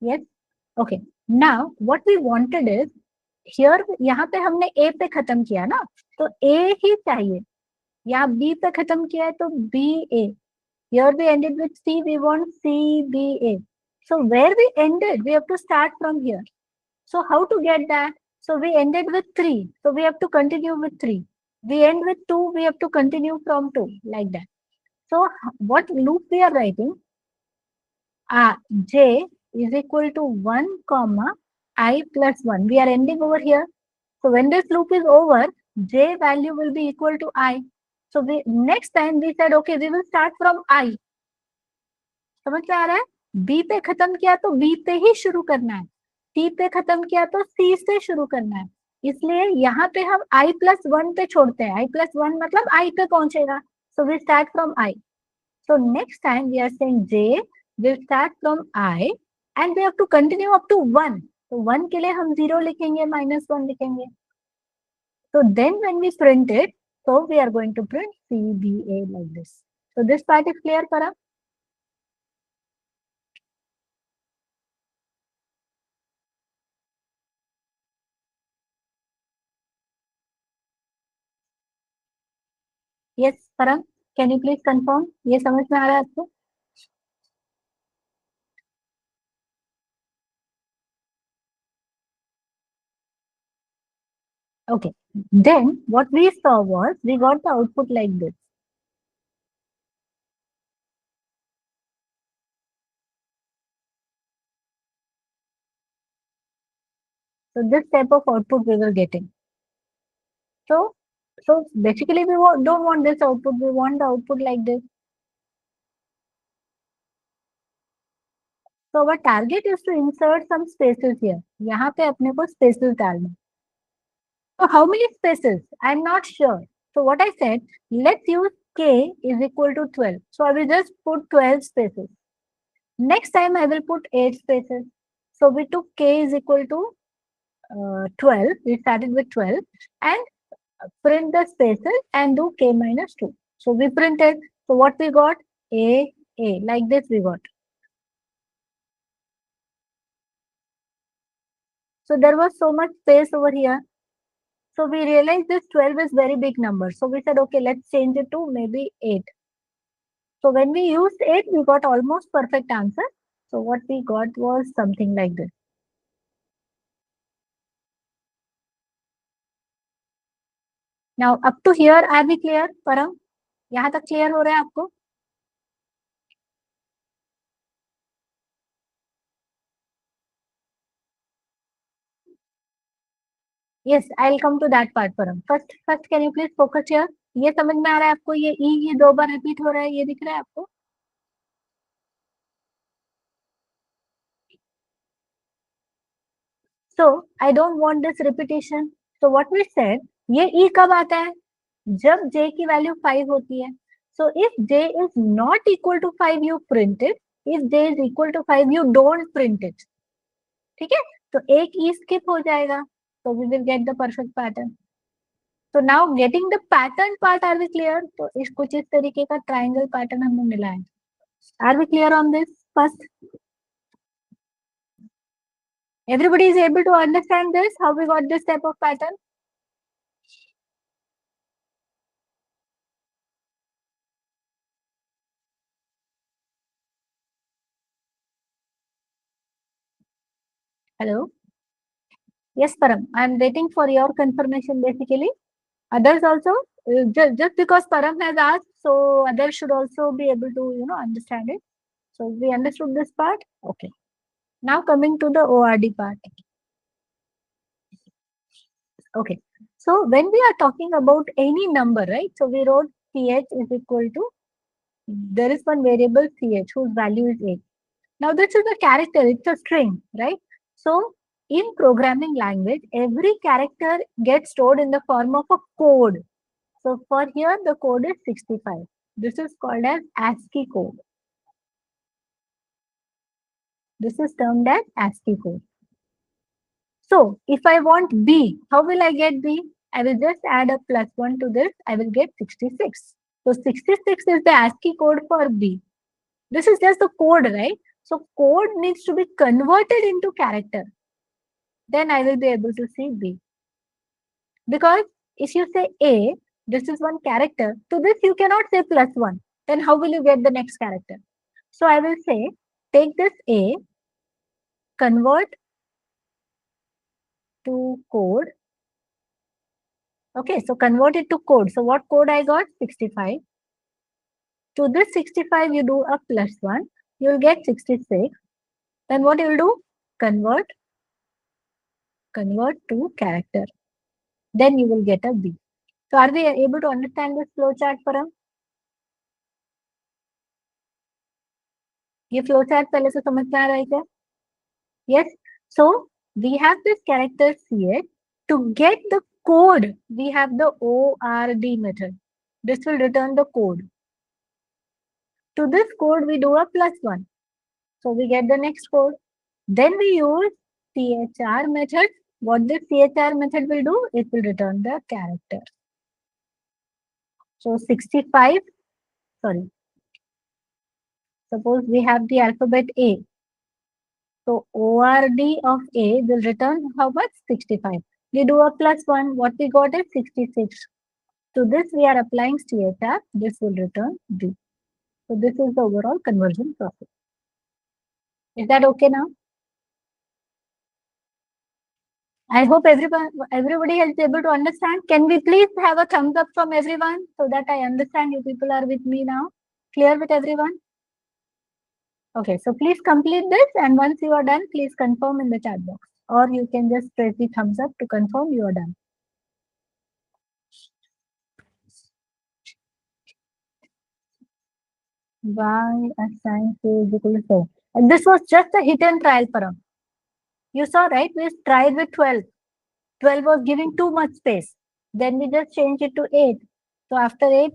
Yes? Okay. Now, what we wanted is, here यहाँ पे हमने A पे खत्म किया ना, तो A ही चाहिए. यहाँ B पे खत्म किया है तो B A. Here we ended with C, we want C B A. So where we ended, we have to start from here. So how to get that? So we ended with 3. So we have to continue with 3. We end with 2. We have to continue from 2 like that. So what loop we are writing? J is equal to 1 comma I plus 1. We are ending over here. So when this loop is over, J value will be equal to I. So we next time we said, okay, we will start from I. समझ में आ रहा है? B पे खत्म किया तो B पे ही शुरू करना है. C पे खत्म किया तो C से शुरू करना है. इसलिए यहाँ पे हम I plus 1 पे छोड़ते हैं. I plus 1 मतलब I पे पहुंचेगा. So we start from I. So next time we are saying J will start from I and we have to continue up to 1. So 1 के लिए हम 0 लिखेंगे, -1 लिखेंगे. So then when we print it, so we are going to print CBA like this. So this part is clear, Parag? Yes, Parag, can you please confirm? ये समझ में आ रहा है आपको? Okay. Then what we saw was we got the output like this. So this type of output we were getting. So basically we don't want this output. We want the output like this. So our target is to insert some spaces here. यहाँ पे अपने को spaces डालना. So how many spaces? I'm not sure. So what I said, let's use k is equal to 12. So I will just put 12 spaces. Next time I will put 8 spaces. So we took k is equal to 12. We started with 12 and print the spaces and do k minus 2. So we printed. So what we got? A, like this we got. So there was so much space over here. So we realized this 12 is very big number. So we said, okay, let's change it to maybe 8. So when we used 8, we got almost perfect answer. So what we got was something like this. Now up to here, are we clear, Param? यहाँ तक clear हो रहा है आपको? Yes, I'll come to that part, Param. First, can you please focus here? ये समझ में आ रहा है आपको? ये E ये 2 बार repeat हो रहा है, ये दिख रहा है आपको? So I don't want this repetition. So what we said, ये e कब आता है? जब j की value 5 होती है. So if j is not equal to 5, you print it. If j is equal to 5, you don't print it. ठीक है? तो एक e skip हो जाएगा. So we will get the perfect pattern. So now getting the pattern part, are we clear? तो इस कुछ इस तरीके का triangle pattern हमने मिला है. Are we clear on this first? Everybody is able to understand this, how we got this type of pattern? Hello? Yes, Param. I am waiting for your confirmation basically. Others also, just because Param has asked, so others should also be able to, understand it. So we understood this part. Okay. Now coming to the ORD part. Okay. So when we are talking about any number, right? So we wrote ch is equal to, there is one variable ch whose value is 8. Now this is a character, it's a string, right? So in programming language, every character gets stored in the form of a code. So for here, the code is 65. This is called as ASCII code. This is termed as ASCII code. So if I want B, how will I get B? I will just add a +1 to this. I will get 66. So 66 is the ASCII code for B. This is just the code, right? So code needs to be converted into character. Then I will be able to see B. Because if you say A, this is one character. To this you cannot say +1. Then how will you get the next character? So I will say, take this A, convert to code. Okay, so convert it to code. So what code I got? 65. To this 65, you do a +1. You will get 66. Then what you will do? Convert to character. Then you will get a B. So are we able to understand this flowchart, Param? ये flowchart पहले से समझ में आ रहा है क्या? Yes. So we have this character CH. To get the code, we have the ORD method. This will return the code. To this code, we do a +1. So we get the next code. Then we use CHR method. What this CHR method will do? It will return the character. So 65, sorry. Suppose we have the alphabet A. So ORD of A will return how much? 65. We do a +1. What we got is 66. To this we are applying CHR. This will return B. So this is the overall conversion process. Is that okay now? I hope everybody is able to understand. Can we please have a thumbs up from everyone so that I understand you people are with me now? Clear with everyone? Okay, so please complete this, and once you are done, please confirm in the chat box, or you can just press the thumbs up to confirm you are done. Y assigned to is equal to 4. And this was just a hit and trial, Param. You saw, right? We tried with 12. 12 was giving too much space. Then we just changed it to 8. So after 8,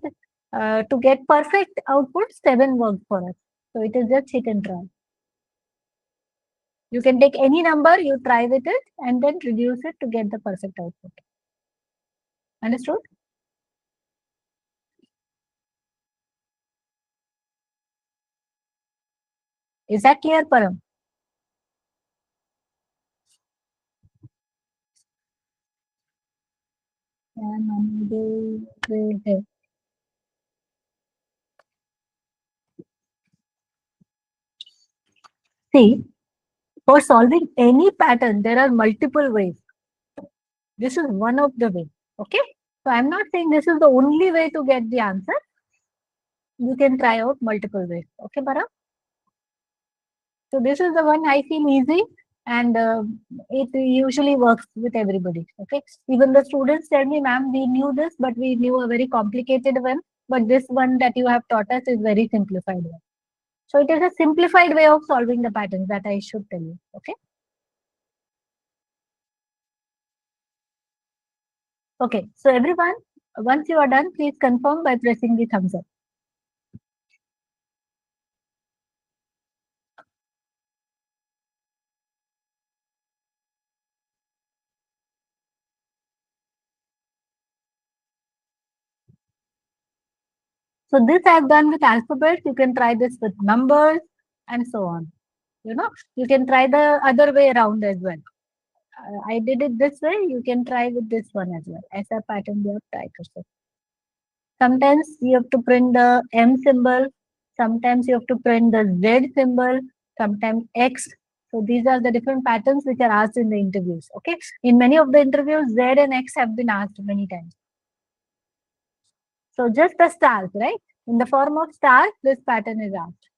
to get perfect output, 7 worked for us. So it is just hit and try. You can take any number, you try with it, and then reduce it to get the perfect output. Understood? Is that clear, Param? See, for solving any pattern, there are multiple ways. This is one of the ways. Okay? So I'm not saying this is the only way to get the answer. You can try out multiple ways. Okay, Param? So this is the one I feel easy, and it usually works with everybody. Okay. Even the students tell me, ma'am, we knew this, but we knew a very complicated one. But this one that you have taught us is very simplified one. So it is a simplified way of solving the patterns that I should tell you. Okay. Okay, so everyone, once you are done, please confirm by pressing the thumbs up. So this I've done with alphabets. You can try this with numbers and so on. You can try the other way around as well. I did it this way. You can try with this one as well. ऐसा pattern भी आप try कर सकते. Sometimes you have to print the M symbol. Sometimes you have to print the Z symbol. Sometimes X. So these are the different patterns which are asked in the interviews. Okay. In many of the interviews, Z and X have been asked many times. So just the stars, right? In the form of stars, this pattern is asked.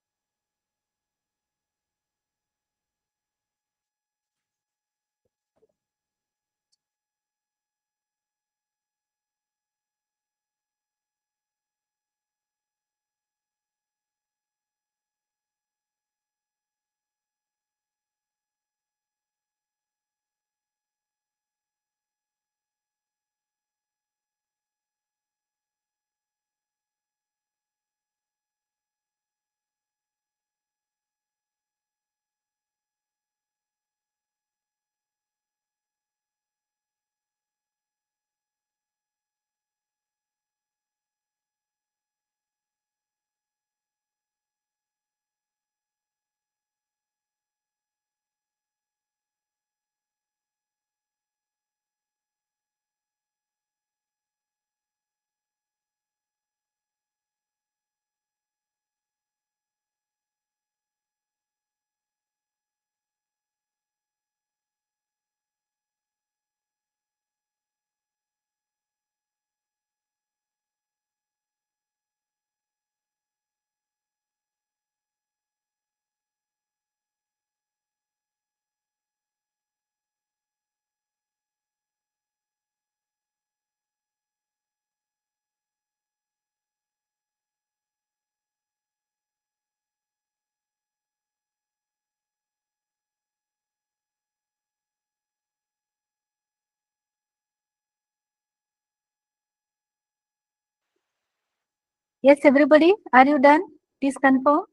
Yes, everybody, are you done? Please confirm.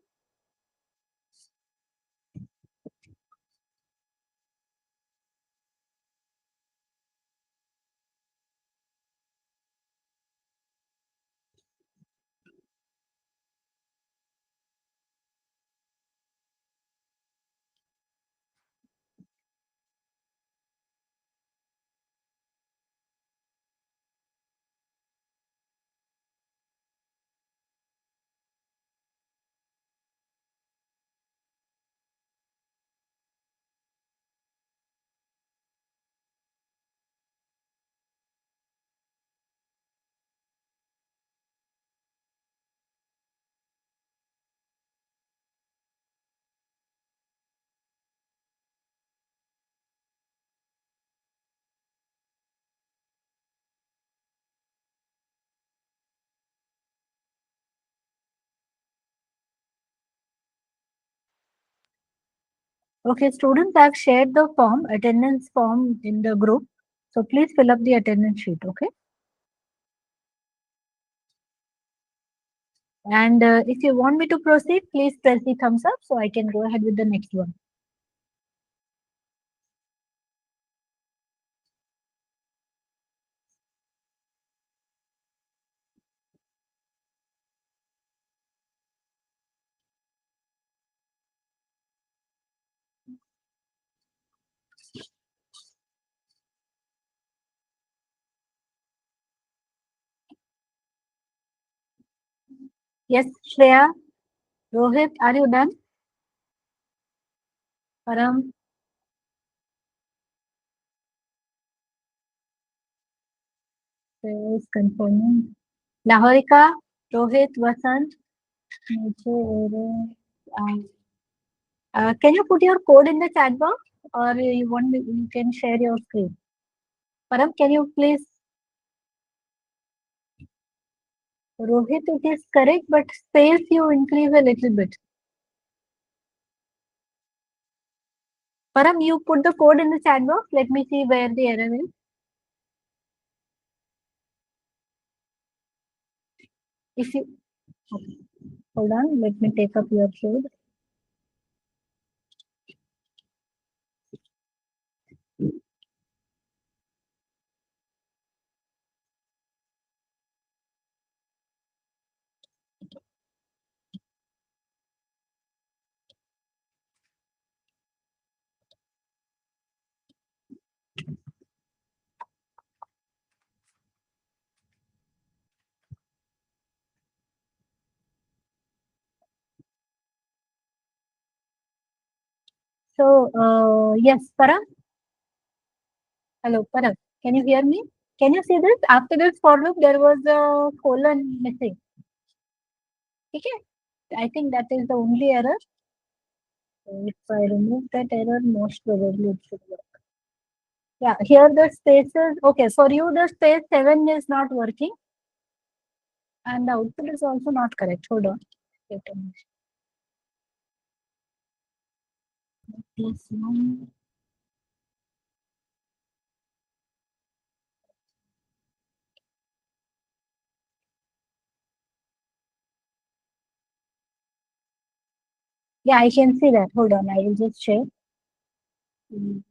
Okay, students, I've shared the form, attendance form in the group. So please fill up the attendance sheet, okay? And if you want me to proceed, please press the thumbs up so I can go ahead with the next one. Yes, Shreya, Rohit, are you done? Param, Shreya is confirming. Lahorika, Rohit, Vasant, can you put your code in the chat box or you can share your screen? Param, can you please? Rohit, it is correct, but space you increase a little bit. Param, you put the code in the chat box. Let me see where the error is. If you, okay, hold on, let me take up your code. So, yes, Parag. Hello, Parag. Can you hear me? Can you see this? After this for loop, there was a colon missing. Okay. I think that is the only error. So if I remove that error, most probably it should work. Yeah, here the spaces. Okay, for you, the space 7 is not working. And the output is also not correct. Hold on. Wait a minute. Plus 1. Yeah, I can see that. Hold on, I will just check. Mm.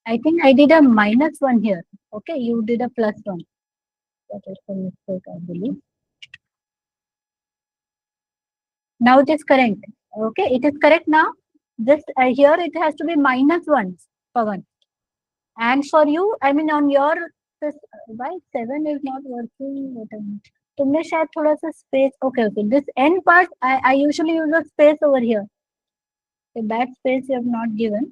I think I did a -1 here. Okay, you did a +1. That is a mistake, I believe. Now it is correct. Okay, it is correct now. This here it has to be -1, Pavan. And for you, I mean on your this why 7 is not working. Wait a minute. तुमने शायद थोड़ा सा space. Okay, okay. This n part I usually use a space over here. So that space you have not given.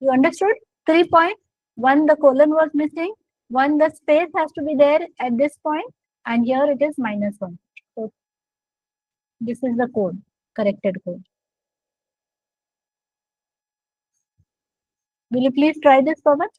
You understood? 3 points. One the colon was missing. One the space has to be there at this point, and here it is -1. So this is the code, corrected code. Will you please try this, Pavan?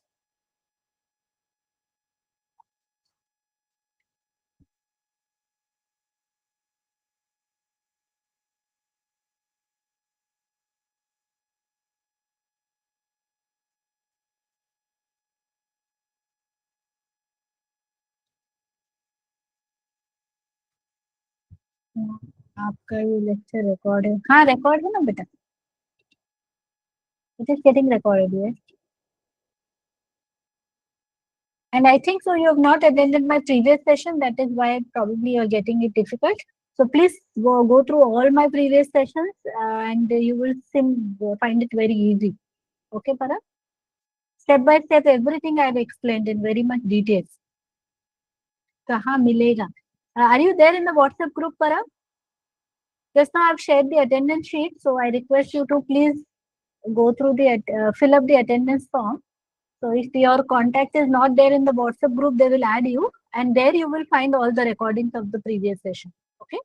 आपका ये lecture record है हाँ record है ना बेटा it is getting recorded yes and I think so you have not attended my previous session that is why probably you are getting it difficult so please go through all my previous sessions and you will find it very easy okay Parag step by step everything I have explained in very much details कहाँ मिलेगा are you there in the WhatsApp group Parag just now I have shared the attendance sheet so I request you to please go through the fill up the attendance form. So if your contact is not there in the WhatsApp group, they will add you, and there you will find all the recordings of the previous session. Okay.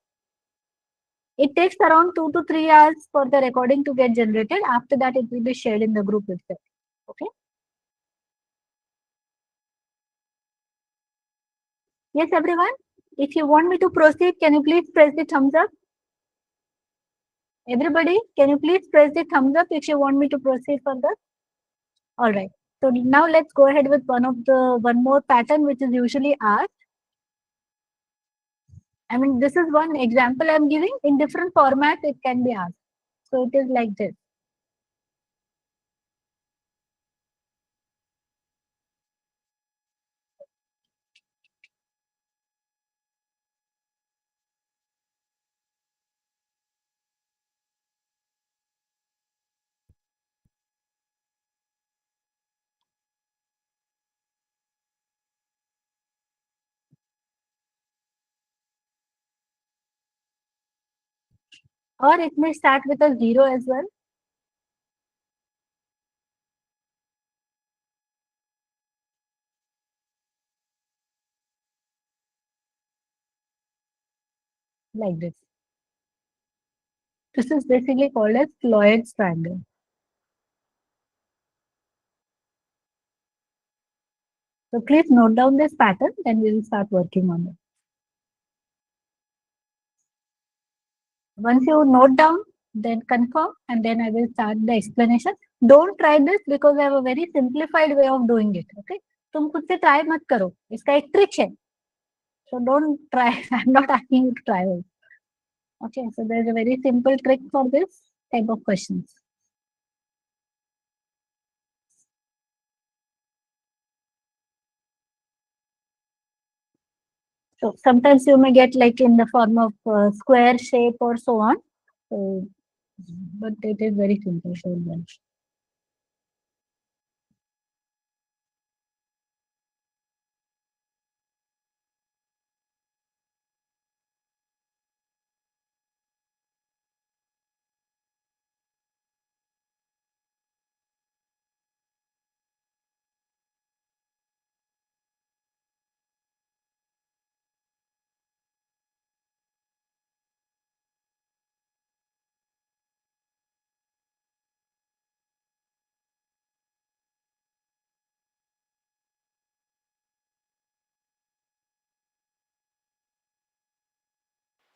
It takes around 2 to 3 hours for the recording to get generated. After that, it will be shared in the group itself. Okay. Yes, everyone. If you want me to proceed, can you please press the thumbs up? Everybody, can you please press the thumbs up if you want me to proceed further? All right. So now let's go ahead with one more pattern which is usually asked. I mean, this is one example I'm giving. In different formats, it can be asked. So it is like this. Or it may start with a 0 as well. Like this. This is basically called as Floyd's triangle. So please note down this pattern, then we will start working on it. Once you note down, then confirm, and then I will start the explanation. Don't try this because I have a very simplified way of doing it. Okay, तुम खुद से try मत करो, इसका एक trick है. So don't try. I'm not asking you to try it. Okay, so there's a very simple trick for this type of questions. So sometimes you may get like in the form of square shape or so on. So, but it is very simple.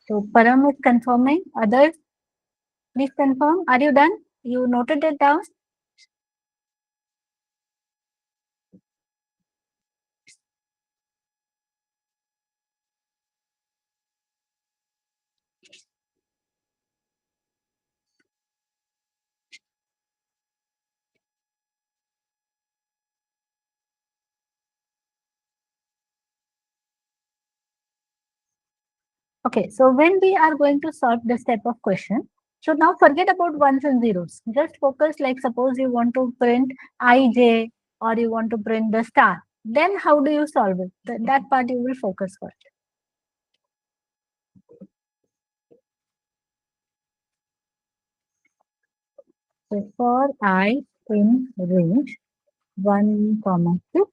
So Param is confirming. Others, please confirm. Are you done? You noted it down? Okay, so when we are going to solve this type of question, so now forget about ones and zeros. Just focus, like suppose you want to print ij or you want to print the star. Then how do you solve it? That part you will focus first. So for I in range 1, 2,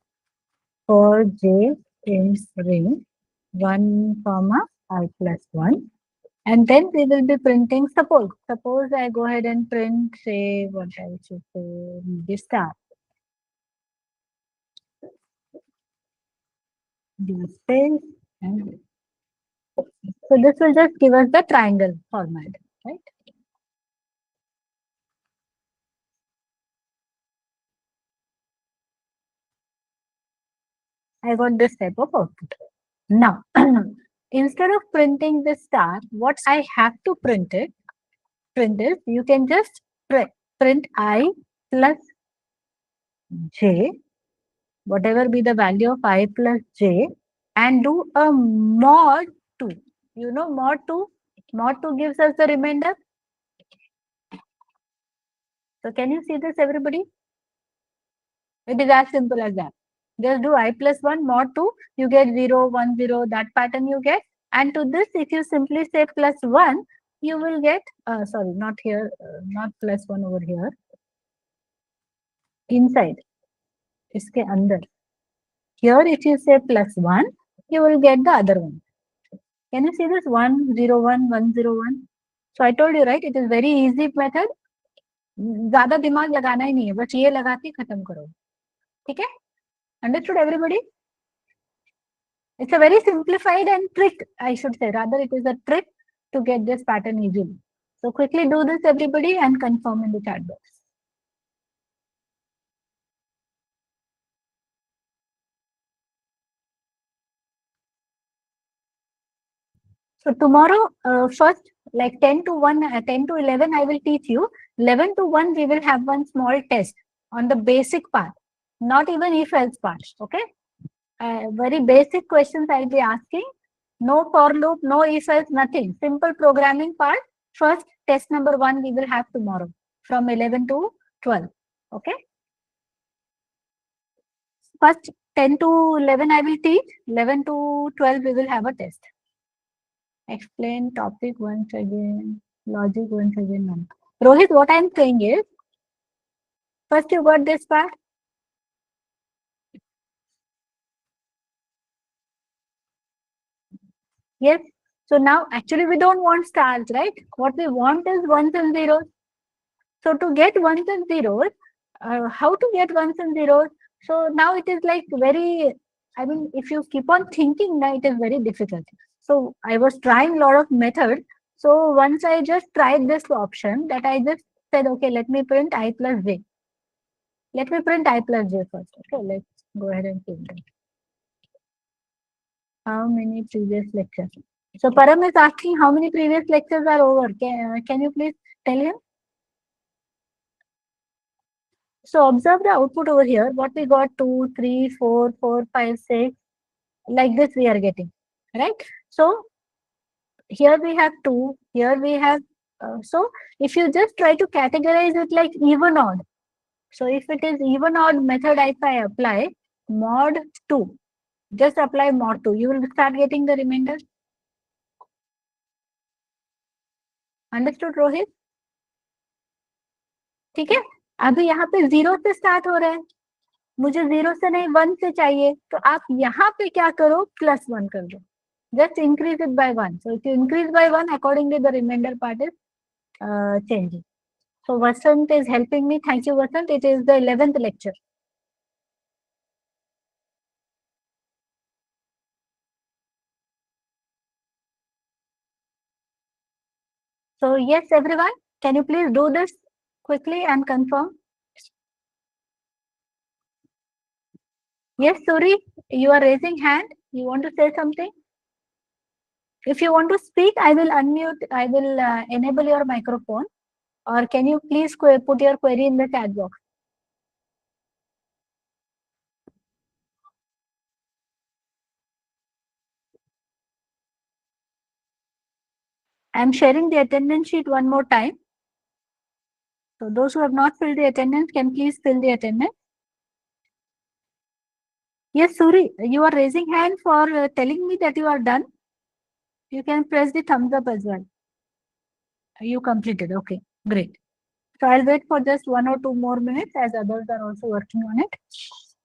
for j in range 1, I plus 1. And then we will be printing, suppose I go ahead and print, say, what I should say, the star. The space, and so this will just give us the triangle format, right? I got this type of output. Now, instead of printing the star, what I have to print is, you can just print I plus j, whatever be the value of I plus j, and do a mod 2. You know mod 2? Mod 2 gives us the remainder. So can you see this, everybody? It is as simple as that. Just do I plus 1 mod 2, you get 0, 1, 0, that pattern you get. And to this, if you simply say plus 1, you will get, sorry, not here, not plus 1 over here. Inside, iske andar. Here, if you say plus 1, you will get the other one. Can you see this? 1, 0, 1, 1, 0, 1. So I told you, right? It is very easy method. ज़्यादा दिमाग लगाना ही नहीं है, बस ये लगा के खत्म करो. ठीक है? Understood, everybody? It's a very simplified and trick, I should say. Rather, it is a trick to get this pattern easily. So quickly do this, everybody, and confirm in the chat box. So tomorrow, first, like 10 to 1, 10 to 11, I will teach you. 11 to 1, we will have one small test on the basic part, not even if-else part, okay? Very basic questions I'll be asking. No for loop, no if-else, nothing. Simple programming part. First, test number 1 we will have tomorrow from 11 to 12, okay? First, 10 to 11 I will teach. 11 to 12 we will have a test. Explain topic once again, logic once again. Rohit, what I am saying is, first you got this part. Yes. So now actually we don't want stars, right? What we want is ones and zeros. So to get ones and zeros, how to get ones and zeros? So now it is like very, I mean, if you keep on thinking, now it is very difficult. So I was trying a lot of methods. So once I just tried this option that I just said, okay, let me print I plus j. Let me print I plus j first. Okay, let's go ahead and print that. How many previous lectures? So Param is asking how many previous lectures are over. Can you please tell him? So observe the output over here. What we got 2, 3, 4, 4, 5, 6. Like this we are getting, right? So here we have 2. Here we have. So if you just try to categorize it like even odd. So if it is even odd method, if I apply mod 2, just apply mod 2, you will start getting the remainder. Understood Rohit? ठीक है, अभी यहाँ पे 0 से start हो रहा है, मुझे 0 से नहीं 1 से चाहिए, तो आप यहाँ पे क्या करो, +1 कर दो, just increase it by 1. So if you increase by 1, accordingly the remainder part is changing. So Vasant is helping me. Thank you, Vasant. It is the 11th lecture. So yes, everyone, can you please do this quickly and confirm? Yes, Suri, you are raising hand. You want to say something? If you want to speak, I will unmute. I will enable your microphone. Or can you please put your query in the chat box? I am sharing the attendance sheet one more time. So those who have not filled the attendance can please fill the attendance. Yes, Suri, you are raising hand for telling me that you are done. You can press the thumbs up as well. You completed. Okay, great. So I'll wait for just 1 or 2 more minutes as others are also working on it.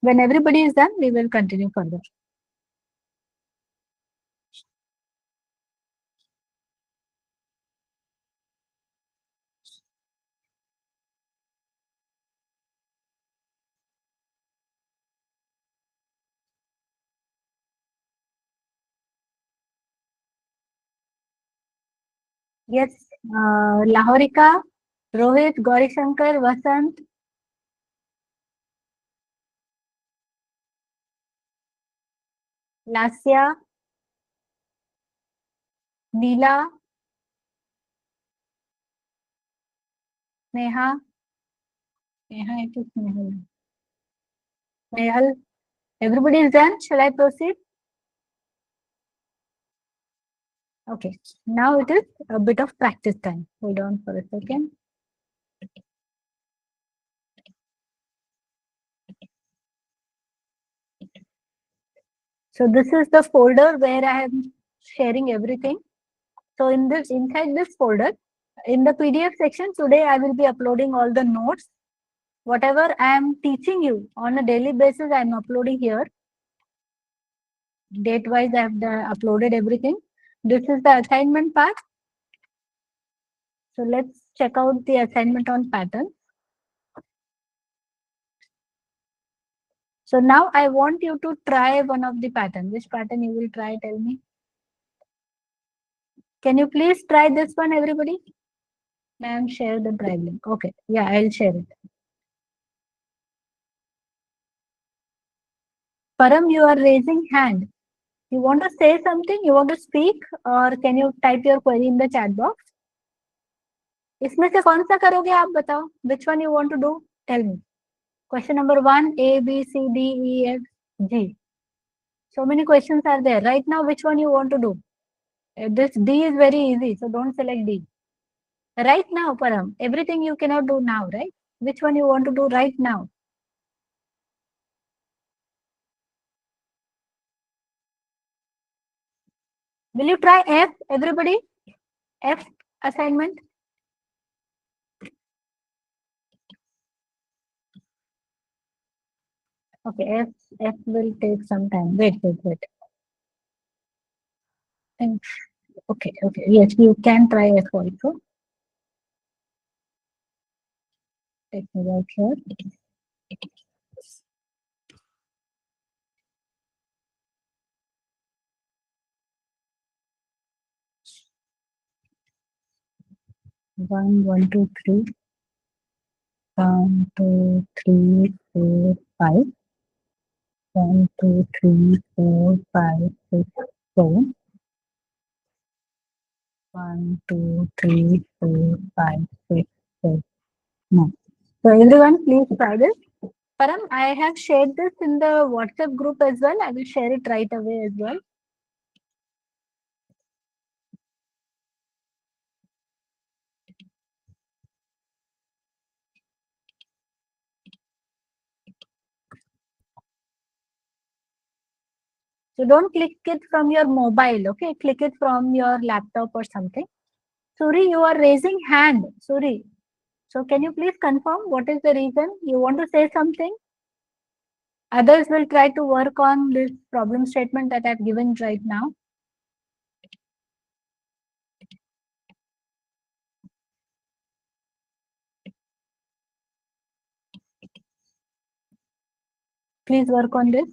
When everybody is done, we will continue further. Yes, Lahorika, Rohit, Gauri Shankar, Vasant. Lasya, Neela, Neha, Neha, it is Nehal. Nehal, everybody is done. Shall I proceed? Okay, now it is a bit of practice time. Hold on for a second. So this is the folder where I am sharing everything. So inside this folder, in the PDF section, today I will be uploading all the notes. Whatever I am teaching you on a daily basis, I am uploading here. Date-wise, I have uploaded everything. This is the assignment part. So let's check out the assignment on pattern. So now I want you to try one of the pattern. Which pattern you will try? Tell me. Can you please try this one, everybody? Ma'am, share the drive link. Okay. Yeah, I'll share it. Param, you are raising hand. You want to say something? You want to speak? Or can you type your query in the chat box? इसमें से कौन सा करोगे आप बताओ? Which one you want to do? Tell me. Question number 1, A, B, C, D, E, F, G. So many questions are there. Right now, which one you want to do? This D is very easy, so don't select D. Right now, Param, everything you cannot do now, right? Which one you want to do right now? Will you try F, everybody? F assignment? Okay, F will take some time. Wait. And, okay. Yes, you can try F also. Take me right here. 1, 1, 2, 3. 1, 2, 3, 4, 5. 1, 2, 3, 4, 5, 6, 7. 1, 2, 3, 4, 5, 6, 7. No. So everyone, please try this. Param, I have shared this in the WhatsApp group as well. I will share it right away as well. So don't click it from your mobile, okay? Click it from your laptop or something. Suri, you are raising hand. Suri. So can you please confirm what is the reason? You want to say something? Others will try to work on this problem statement that I've given right now. Please work on this.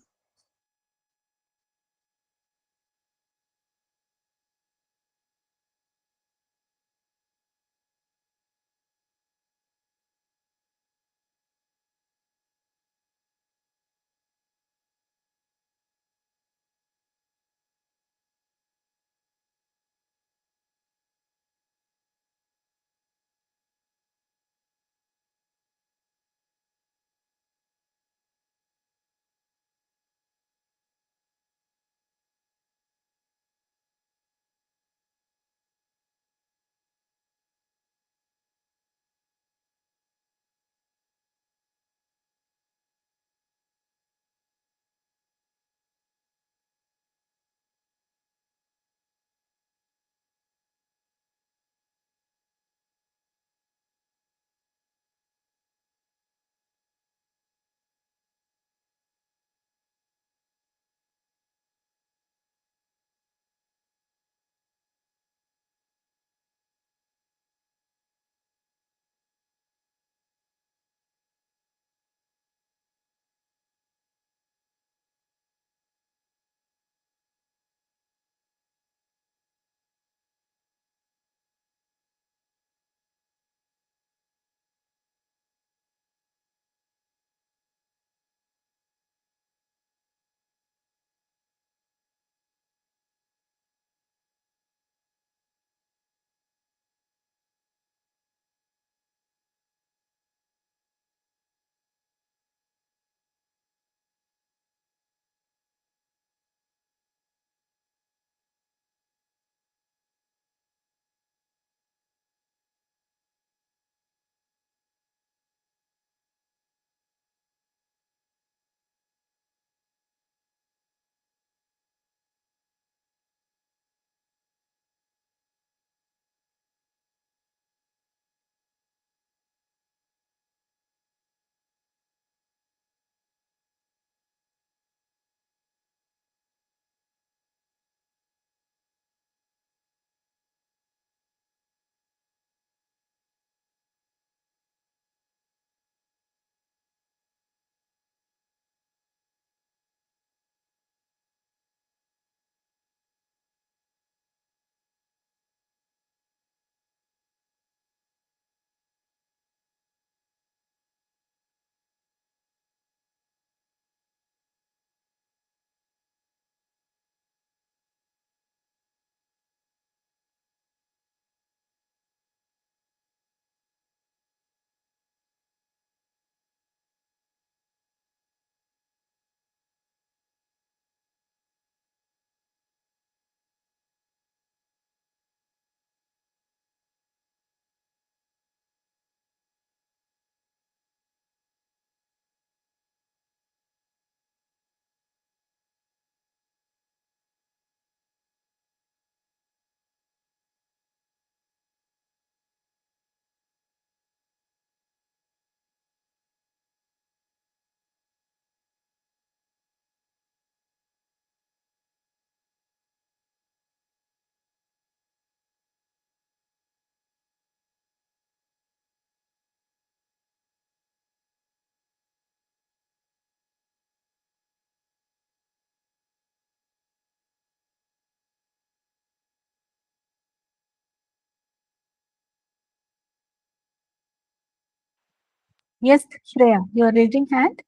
Yes, Shreya, you are raising hand.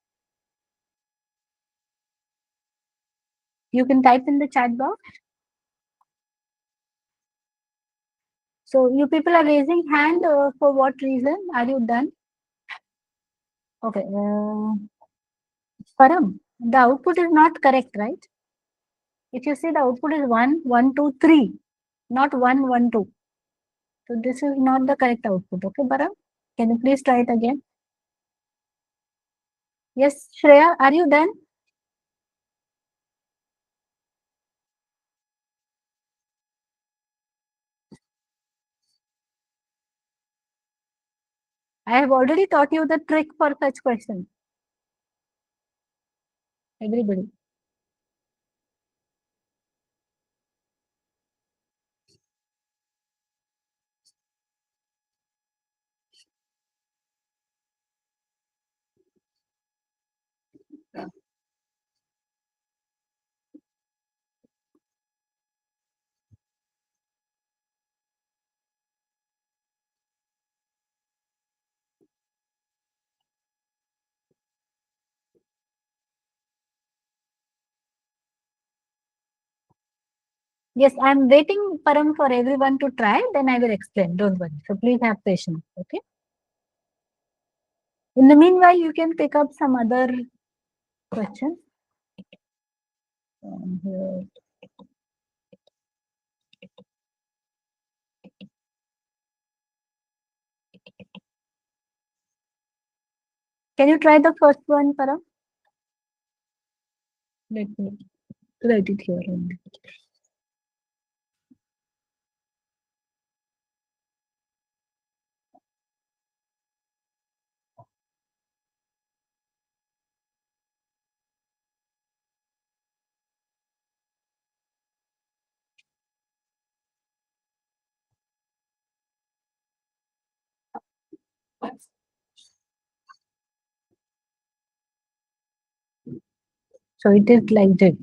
You can type in the chat box. So you people are raising hand for what reason? Are you done? Okay. Param, the output is not correct, right? If you see the output is 1, 1, 2, 3, not 1, 1, 2. So this is not the correct output. Okay, Param? Can you please try it again? Yes, Shreya, are you done? I have already taught you the trick for such questions. Everybody. Yes, I am waiting, Param, for everyone to try. Then I will explain. Don't worry. So please have patience. Okay. In the meanwhile, you can pick up some other questions. Here. Can you try the first one, Param? Let me write it here only. So it is like this.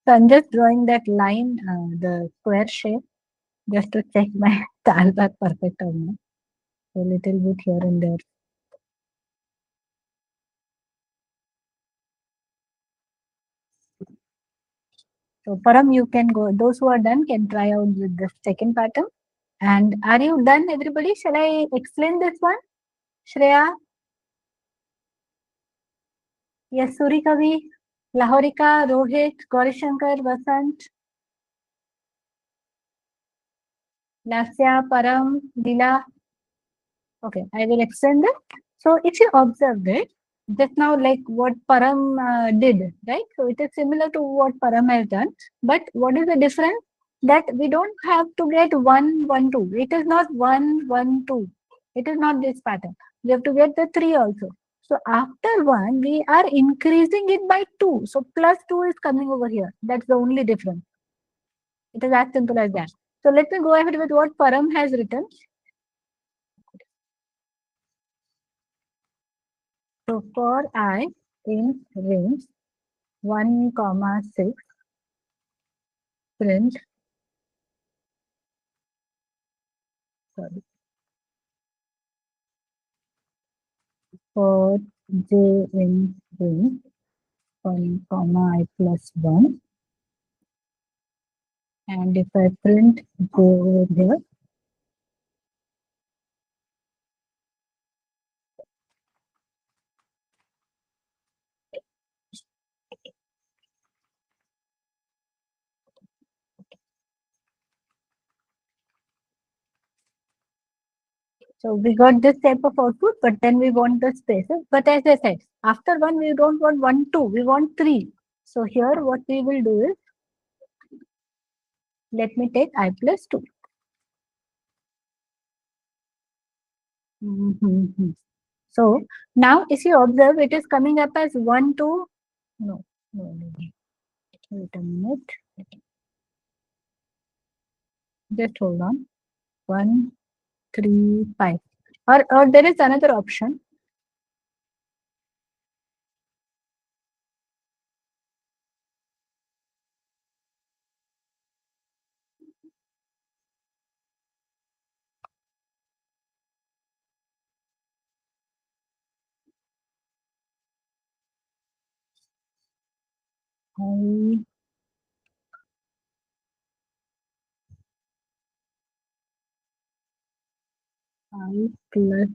So I'm just drawing that line, the square shape, just to check my stars are perfect or not. So a little bit here and there. So Param, you can go. Those who are done can try out with the second pattern. And are you done, everybody? Shall I explain this one? Shreya? Yes, Suri Kavi, Lahorika, Rohit, Gaurishankar, Vasant, Lasya, Param, Dila. Okay, I will explain this. So if you observe it, just now like what Param did, right? So it is similar to what Param has done. But what is the difference? That we don't have to get 1, 1, 2. It is not 1, 1, 2. It is not this pattern. We have to get the 3 also. So after 1, we are increasing it by 2. So plus 2 is coming over here. That's the only difference. It is as simple as that. So let me go ahead with what Param has written. So for I in range 1, comma 6, print, sorry, for j in range 1, comma I plus 1. And if I print go over here, so we got this type of output, but then we want the spaces. But as I said, after 1, we don't want 1, 2, we want 3. So here what we will do is, let me take I plus 2. So now if you observe, it is coming up as 1, 2, no, no, no. Wait a minute. Just hold on. 1, 3, 5. Or there is another option. I plus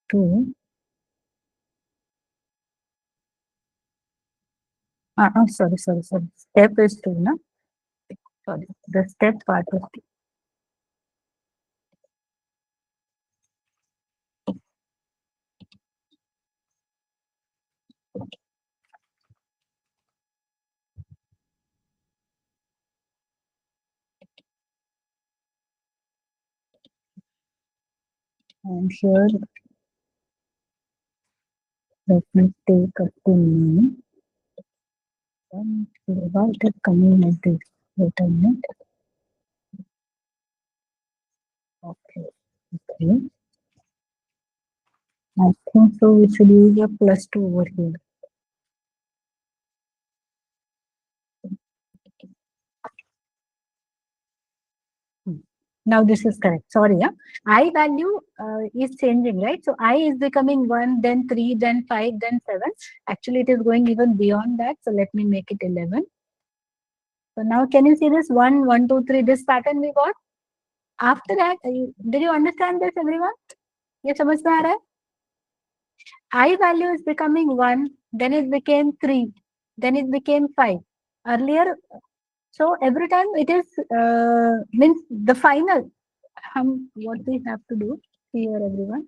2. Sorry. Step is 2, no? Sorry, the step part is 2. And here, let me take up to 9. Why it is coming like this? Wait a minute. Okay. I think so we should use a plus 2 over here. Now this is correct. Sorry, yeah. I value is changing, right? So I is becoming 1, then 3, then 5, then 7. Actually, it is going even beyond that. So let me make it 11. So now can you see this 1, 1, 2, 3, this pattern we got? After that, did you understand this, everyone? ये समझ में आ रहा है? I value is becoming 1, then it became 3, then it became 5. Earlier, so every time it is means the final. What we have to do here, everyone.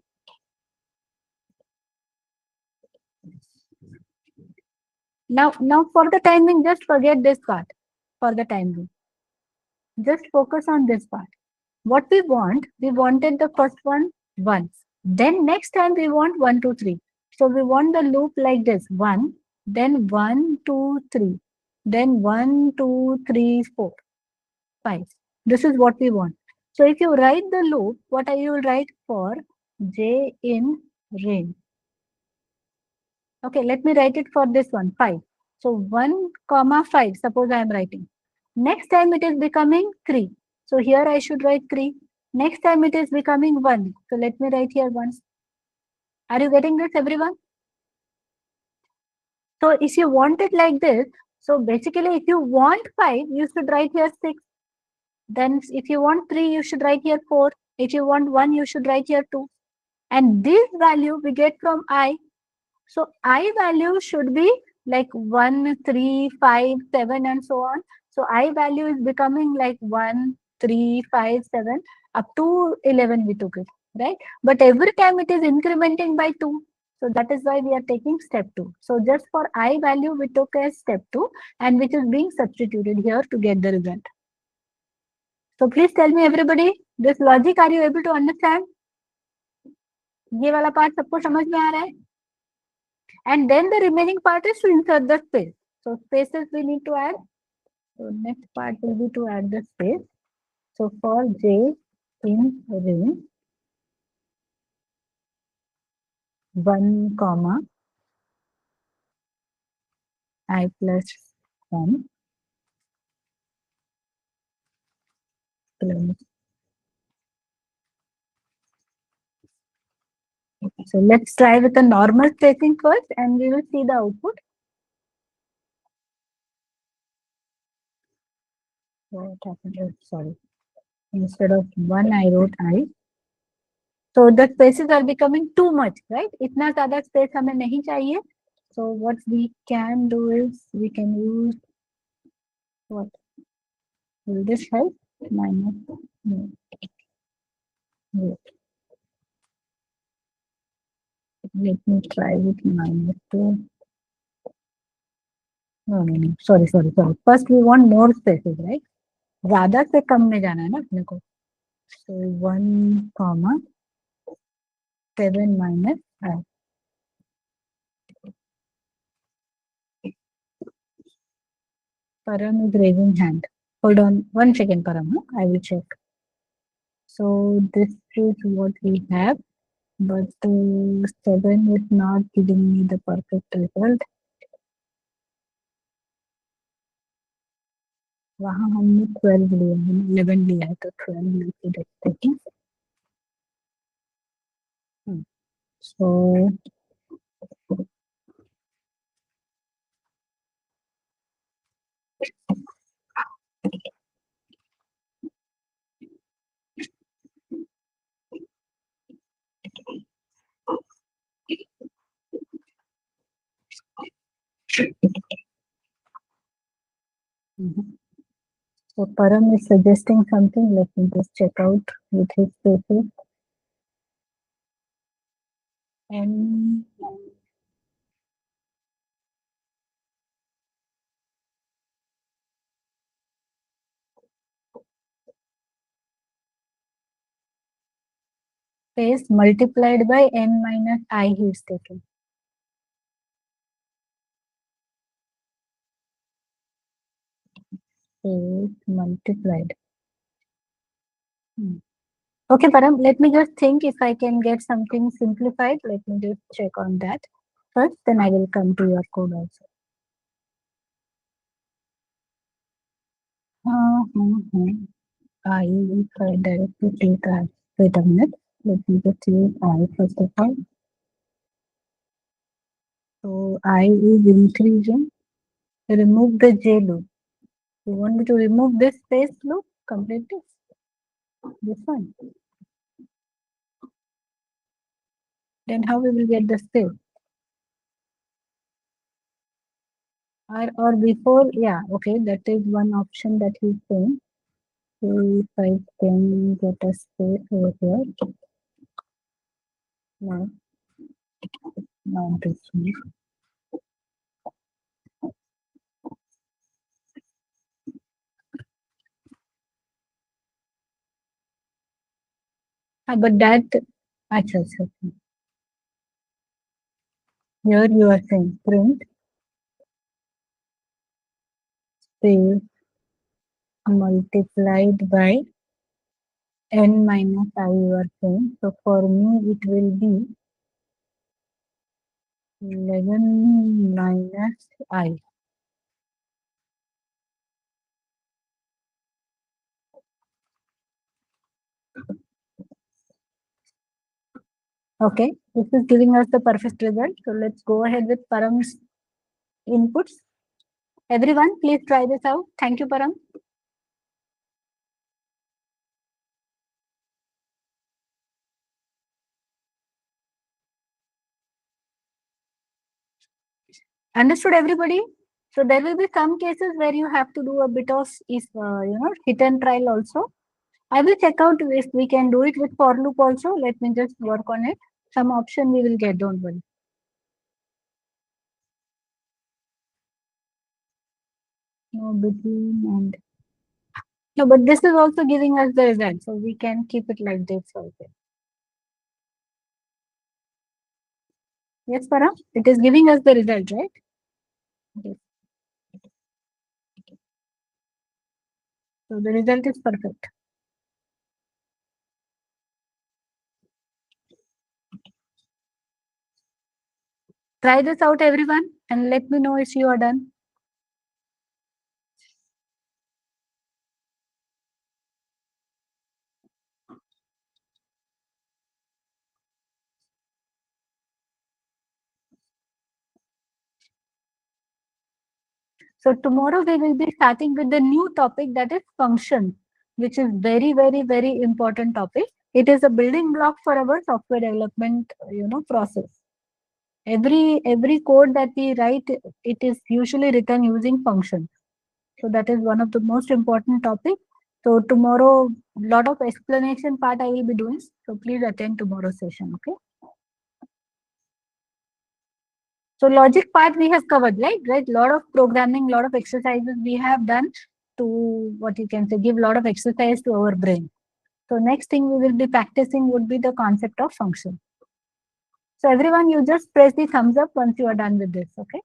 Now for the timing, just forget this part. For the timing, just focus on this part. What we wanted the first one 1. Then next time we want 1, 2, 3. So we want the loop like this: 1, then 1, 2, 3, then 1, 2, 3, 4, 5. This is what we want. So if you write the loop, what are you write for j in range? Okay, let me write it for this one 5. So 1, comma 5. Suppose I am writing. Next time it is becoming 3. So here I should write 3. Next time it is becoming 1. So let me write here 1. Are you getting this, everyone? So if you want it like this, so basically if you want 5, you should write here 6. Then if you want 3, you should write here 4. If you want 1, you should write here 2. And this value we get from I. So I value should be like 1, 3, 5, 7 and so on. So I value is becoming like 1, 3, 5, 7 up to 11 we took it, right? But every time it is incrementing by 2. So that is why we are taking step 2. So just for I value we took as step 2 and which is being substituted here to get the result. So please tell me everybody, this logic are you able to understand? ये वाला part सबको समझ में आ रहा है? And then the remaining part is to insert the space. So spaces we need to add. So next part will be to add the space. So for j in range 1, comma I plus 1 plus. So let's try with the normal spacing first and we will see the output. What happened? Sorry. Instead of 1, I wrote I. So the spaces are becoming too much, right? इतना ज़्यादा space हमें नहीं चाहिए. So what we can do is we can use what? Will this help? Minus. No. Wait. Let me try with -2. No. Sorry. First we want more spaces, right? ज़्यादा से कम में जाना है ना अपने को. So 1, comma 7 minus I. Param is raising hand. Hold on 1 second, Param. I will check. So this is what we have, but 7 is not giving me the perfect result. वहाँ हमने 12 लिया है, 11 लिया है, तो 12 लेके देखते हैं. So So Param is suggesting something. Let me just check out with his paper. And space multiplied by n minus I he is taking. Space multiplied. Okay, Param, let me just think if I can get something simplified. Let me just check on that first, then I will come to your code also. I, if I directly take I, wait a minute, let me just use I first of all. So I is increasing, remove the J loop. You want me to remove this space loop completely? This one. Then how we will get the space? Or before, yeah, okay, that is one option that he's saying. So if I can get a space over here. Now, now this one. But that, acha, acha. Here you are saying print space multiplied by n minus I you are saying. So for me it will be 11 minus I. Okay, this is giving us the perfect result. So let's go ahead with Param's inputs. Everyone, please try this out. Thank you, Param. Understood, everybody? So there will be some cases where you have to do a bit of hit and trial also. I will check out if we can do it with for loop also. Let me just work on it. Some option we will get, don't worry. No, between and no, but this is also giving us the result, so we can keep it like this also. Yes, Param, it is giving us the result, right? Yes. So the result is perfect. Try this out, everyone, and let me know if you are done. So tomorrow we will be starting with the new topic, that is function, which is very, very, very important topic. It is a building block for our software development, process. Every code that we write, it is usually written using functions. So that is one of the most important topic. So tomorrow, lot of explanation part I will be doing. So please attend tomorrow's session, okay? So logic part we have covered, right? Lot of programming, lot of exercises we have done to, what you can say, give lot of exercise to our brain. So next thing we will be practicing would be the concept of function. So everyone, you just press the thumbs up once you are done with this, okay?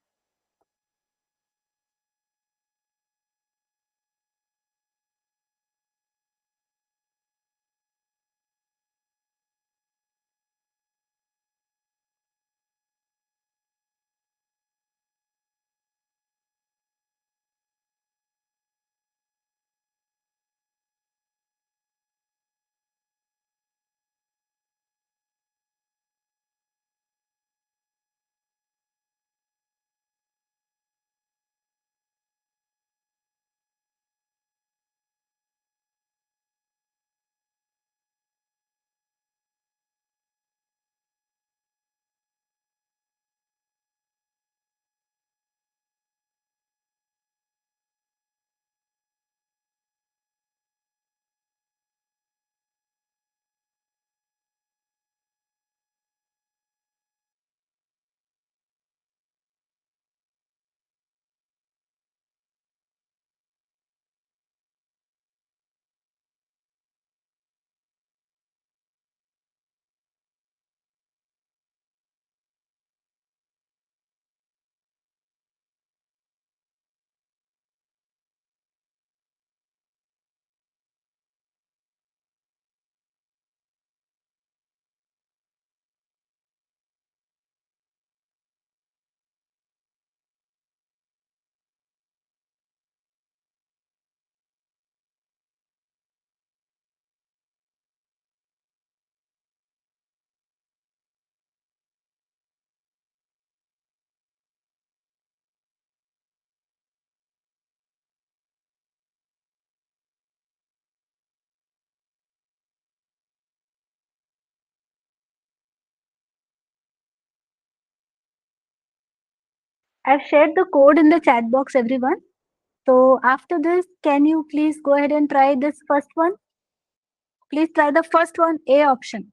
I've shared the code in the chat box, everyone. So after this, can you please go ahead and try this first one? Please try the first one, A option.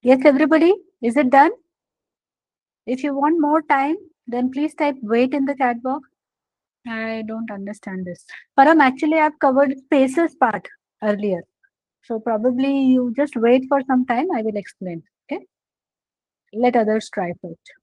Yes, everybody, is it done? If you want more time, then please type wait in the chat box. I don't understand this. Param, actually, I've covered spaces part earlier. So probably you just wait for some time. I will explain. Okay. Let others try first.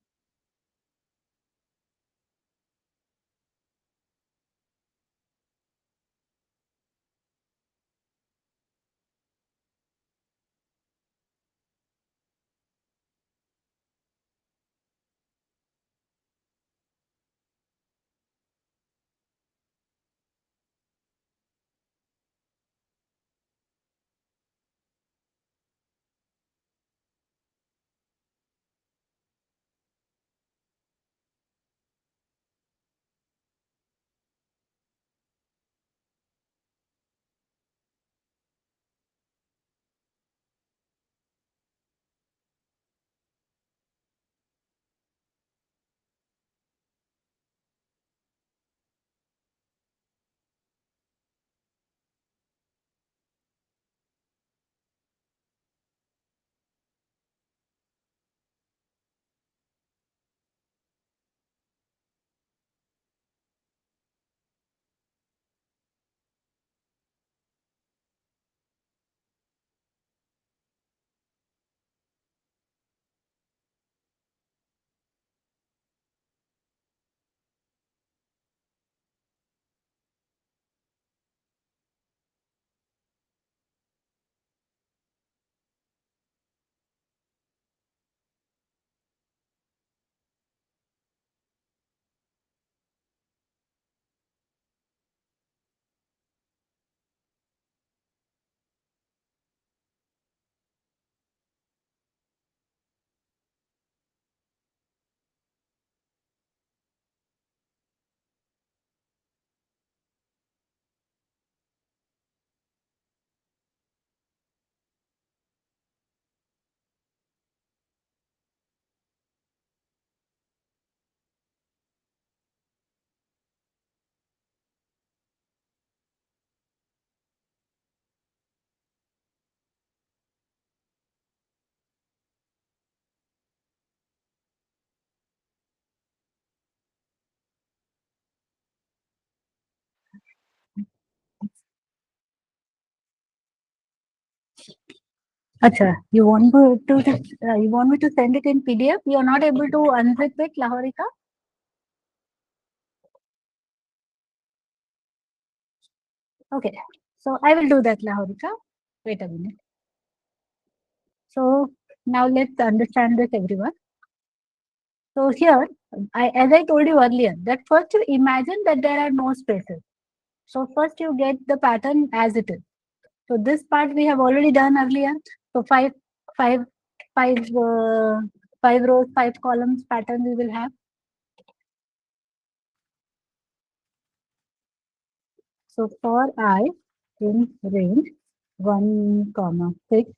Acha, you want me to send it in PDF? You are not able to unzip it, Lahorika? Okay, so I will do that, Lahorika. Wait a minute. So now let's understand this, everyone. So here, as I told you earlier, that first you imagine that there are no spaces. So first you get the pattern as it is. So this part we have already done earlier. So five, five, uh, 5 rows, 5 columns pattern we will have. So for I in range 1, 6,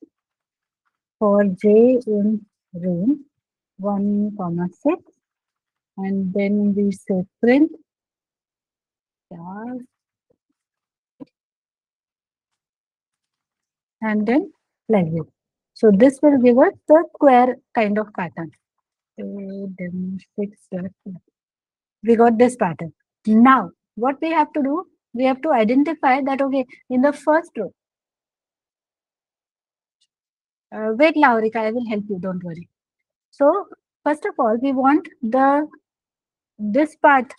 for j in range 1, 6, and then we say print star, and then like this. So this will give us the square kind of pattern. So then 6, we got this pattern. Now, what we have to do, we have to identify that, okay, in the first row, wait, Laurika, I will help you, don't worry. So, first of all, we want this part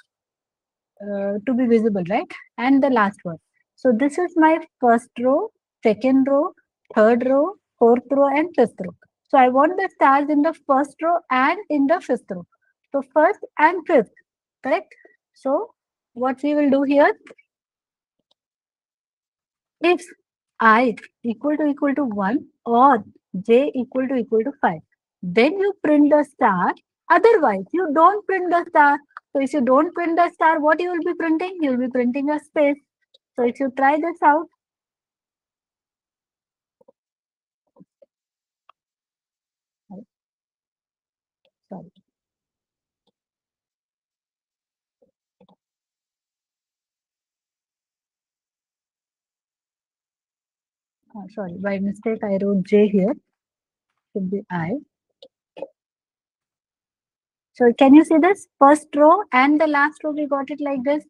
to be visible, right? And the last one. So, this is my first row, second row, third row, fourth row, and fifth row. So, I want the stars in the first row and in the fifth row. So, first and fifth, correct? So, what we will do here, if I equal to 1 or j equal to 5, then you print the star. Otherwise, you don't print the star. So if you don't print the star, what you will be printing? You will be printing a space. So if you try this out, sorry, sorry, by mistake I wrote j here. Should be I. So can you see this? First row and the last row, we got it like this.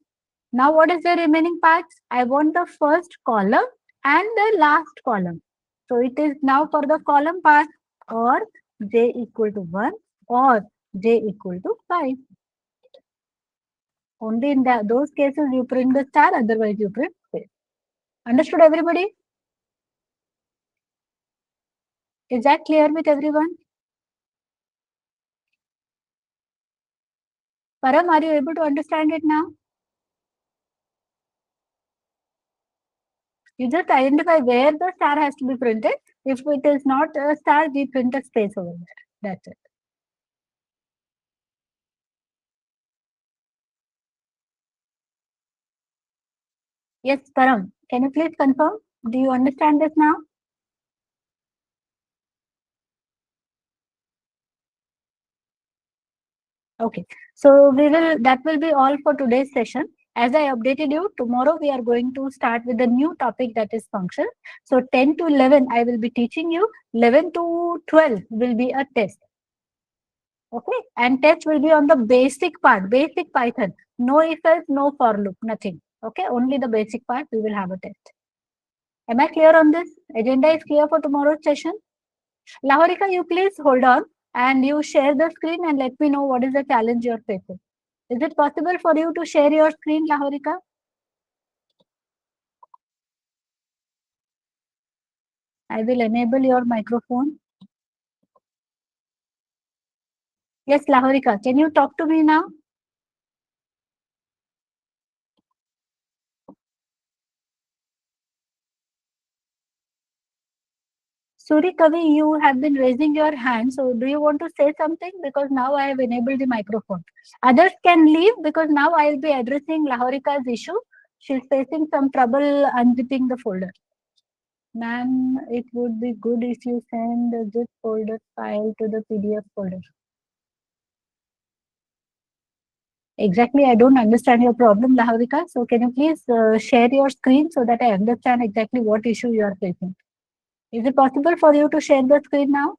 Now what is the remaining parts? I want the first column and the last column. So it is now for the column part, or j equal to 1 or j equal to 5. Only in those cases you print the star, otherwise you print space. Understood, everybody? Is that clear with everyone? Param, are you able to understand it now? You just identify where the star has to be printed. If it is not a star, we print a space over there. That's it. Yes, Param, can you please confirm? Do you understand this now? Okay, so that will be all for today's session. As I updated you, tomorrow we are going to start with a new topic, that is function. So 10 to 11, I will be teaching you. 11 to 12 will be a test. Okay, and test will be on the basic part, basic Python. No if else, no for loop, nothing. Okay, only the basic part we will have a test. Am I clear on this? Agenda is clear for tomorrow's session? Lahorika, you please hold on and you share the screen and let me know what is the challenge you're facing. Is it possible for you to share your screen, Lahorika? I will enable your microphone. Yes, Lahorika, can you talk to me now? Suri Kavi, you have been raising your hand. So do you want to say something? Because now I have enabled the microphone. Others can leave because now I will be addressing Lahorika's issue. She's facing some trouble unzipping the folder. Ma'am, it would be good if you send the zip folder file to the PDF folder. Exactly, I don't understand your problem, Lahavika. So can you please share your screen so that I understand exactly what issue you are facing? Is it possible for you to share the screen now?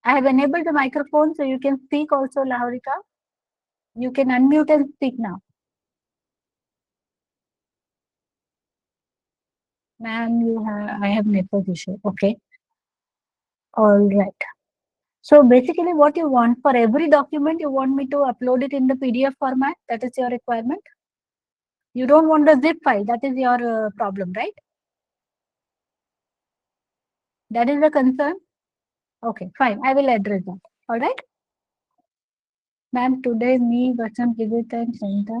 I have enabled the microphone so you can speak also, Lahavika. You can unmute and speak now. Ma'am, I have network issue. Okay. All right. So basically what you want for every document, you want me to upload it in the PDF format. That is your requirement. You don't want the zip file. That is your problem, right? That is the concern. Okay, fine. I will address that. All right. Ma'am, today me, Vasan, visit and center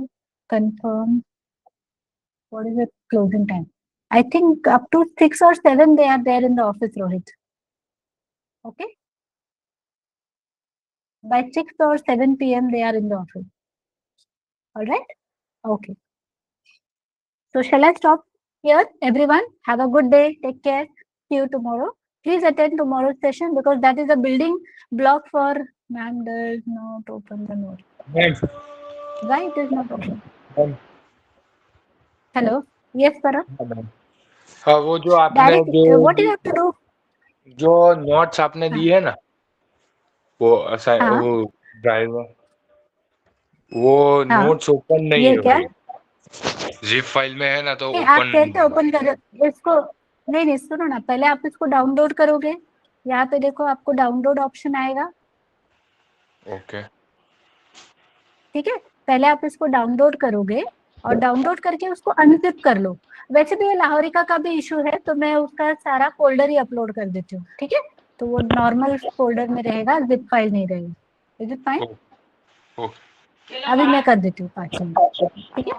confirm. What is the closing time? I think up to 6 or 7 they are there in the office, Rohit. Okay. By 6 or 7 p.m. they are in the office. All right. Okay. So shall I stop here? Everyone, have a good day. Take care. See you tomorrow. Please attend tomorrow's session because that is a building block for ma'am does not open the note. Why it is not open? Hello. Yes, Para. हाँ वो जो आपने Direct. What do you have to do? जो notes आपने दिए है ना वो हाँ वो ड्राइवर वो हाँ नोट्स ओपन नहीं ये हो क्या? रही जिप फाइल में है ना तो नहीं, आप ओपन कैसे ओपन कर इसको? नहीं नहीं, सुनो ना, पहले आप इसको डाउनलोड करोगे। यहाँ पे देखो आपको डाउनलोड ऑप्शन आएगा। ओके ठीक है, पहले आप इसको डाउनलोड करोगे और डाउनलोड करके उसको अनजिप कर लो। वैसे भी ये लाहौरिका का भी इशू है तो मैं उसका सारा फोल्डर ही अपलोड कर देती हूँ। ठीक है, तो वो नॉर्मल फोल्डर में रहेगा, जिप फाइल नहीं रहेगी। Is it fine? अभी मैं कर देती हूँ 5 मिनट। ठीक है,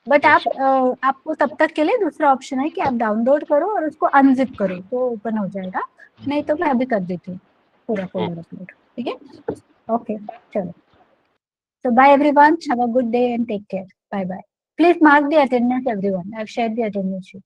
बट आपको तब तक के लिए दूसरा ऑप्शन है कि आप डाउनलोड करो और उसको अनजिप करो तो ओपन हो जाएगा। नहीं तो मैं अभी कर देती हूँ पूरा फोल्डर अपलोड। ठीक है, ओके, चलो। So bye everyone. Have a good day and take care. Bye bye. Please mark the attendance, everyone. I've shared the attendance sheet.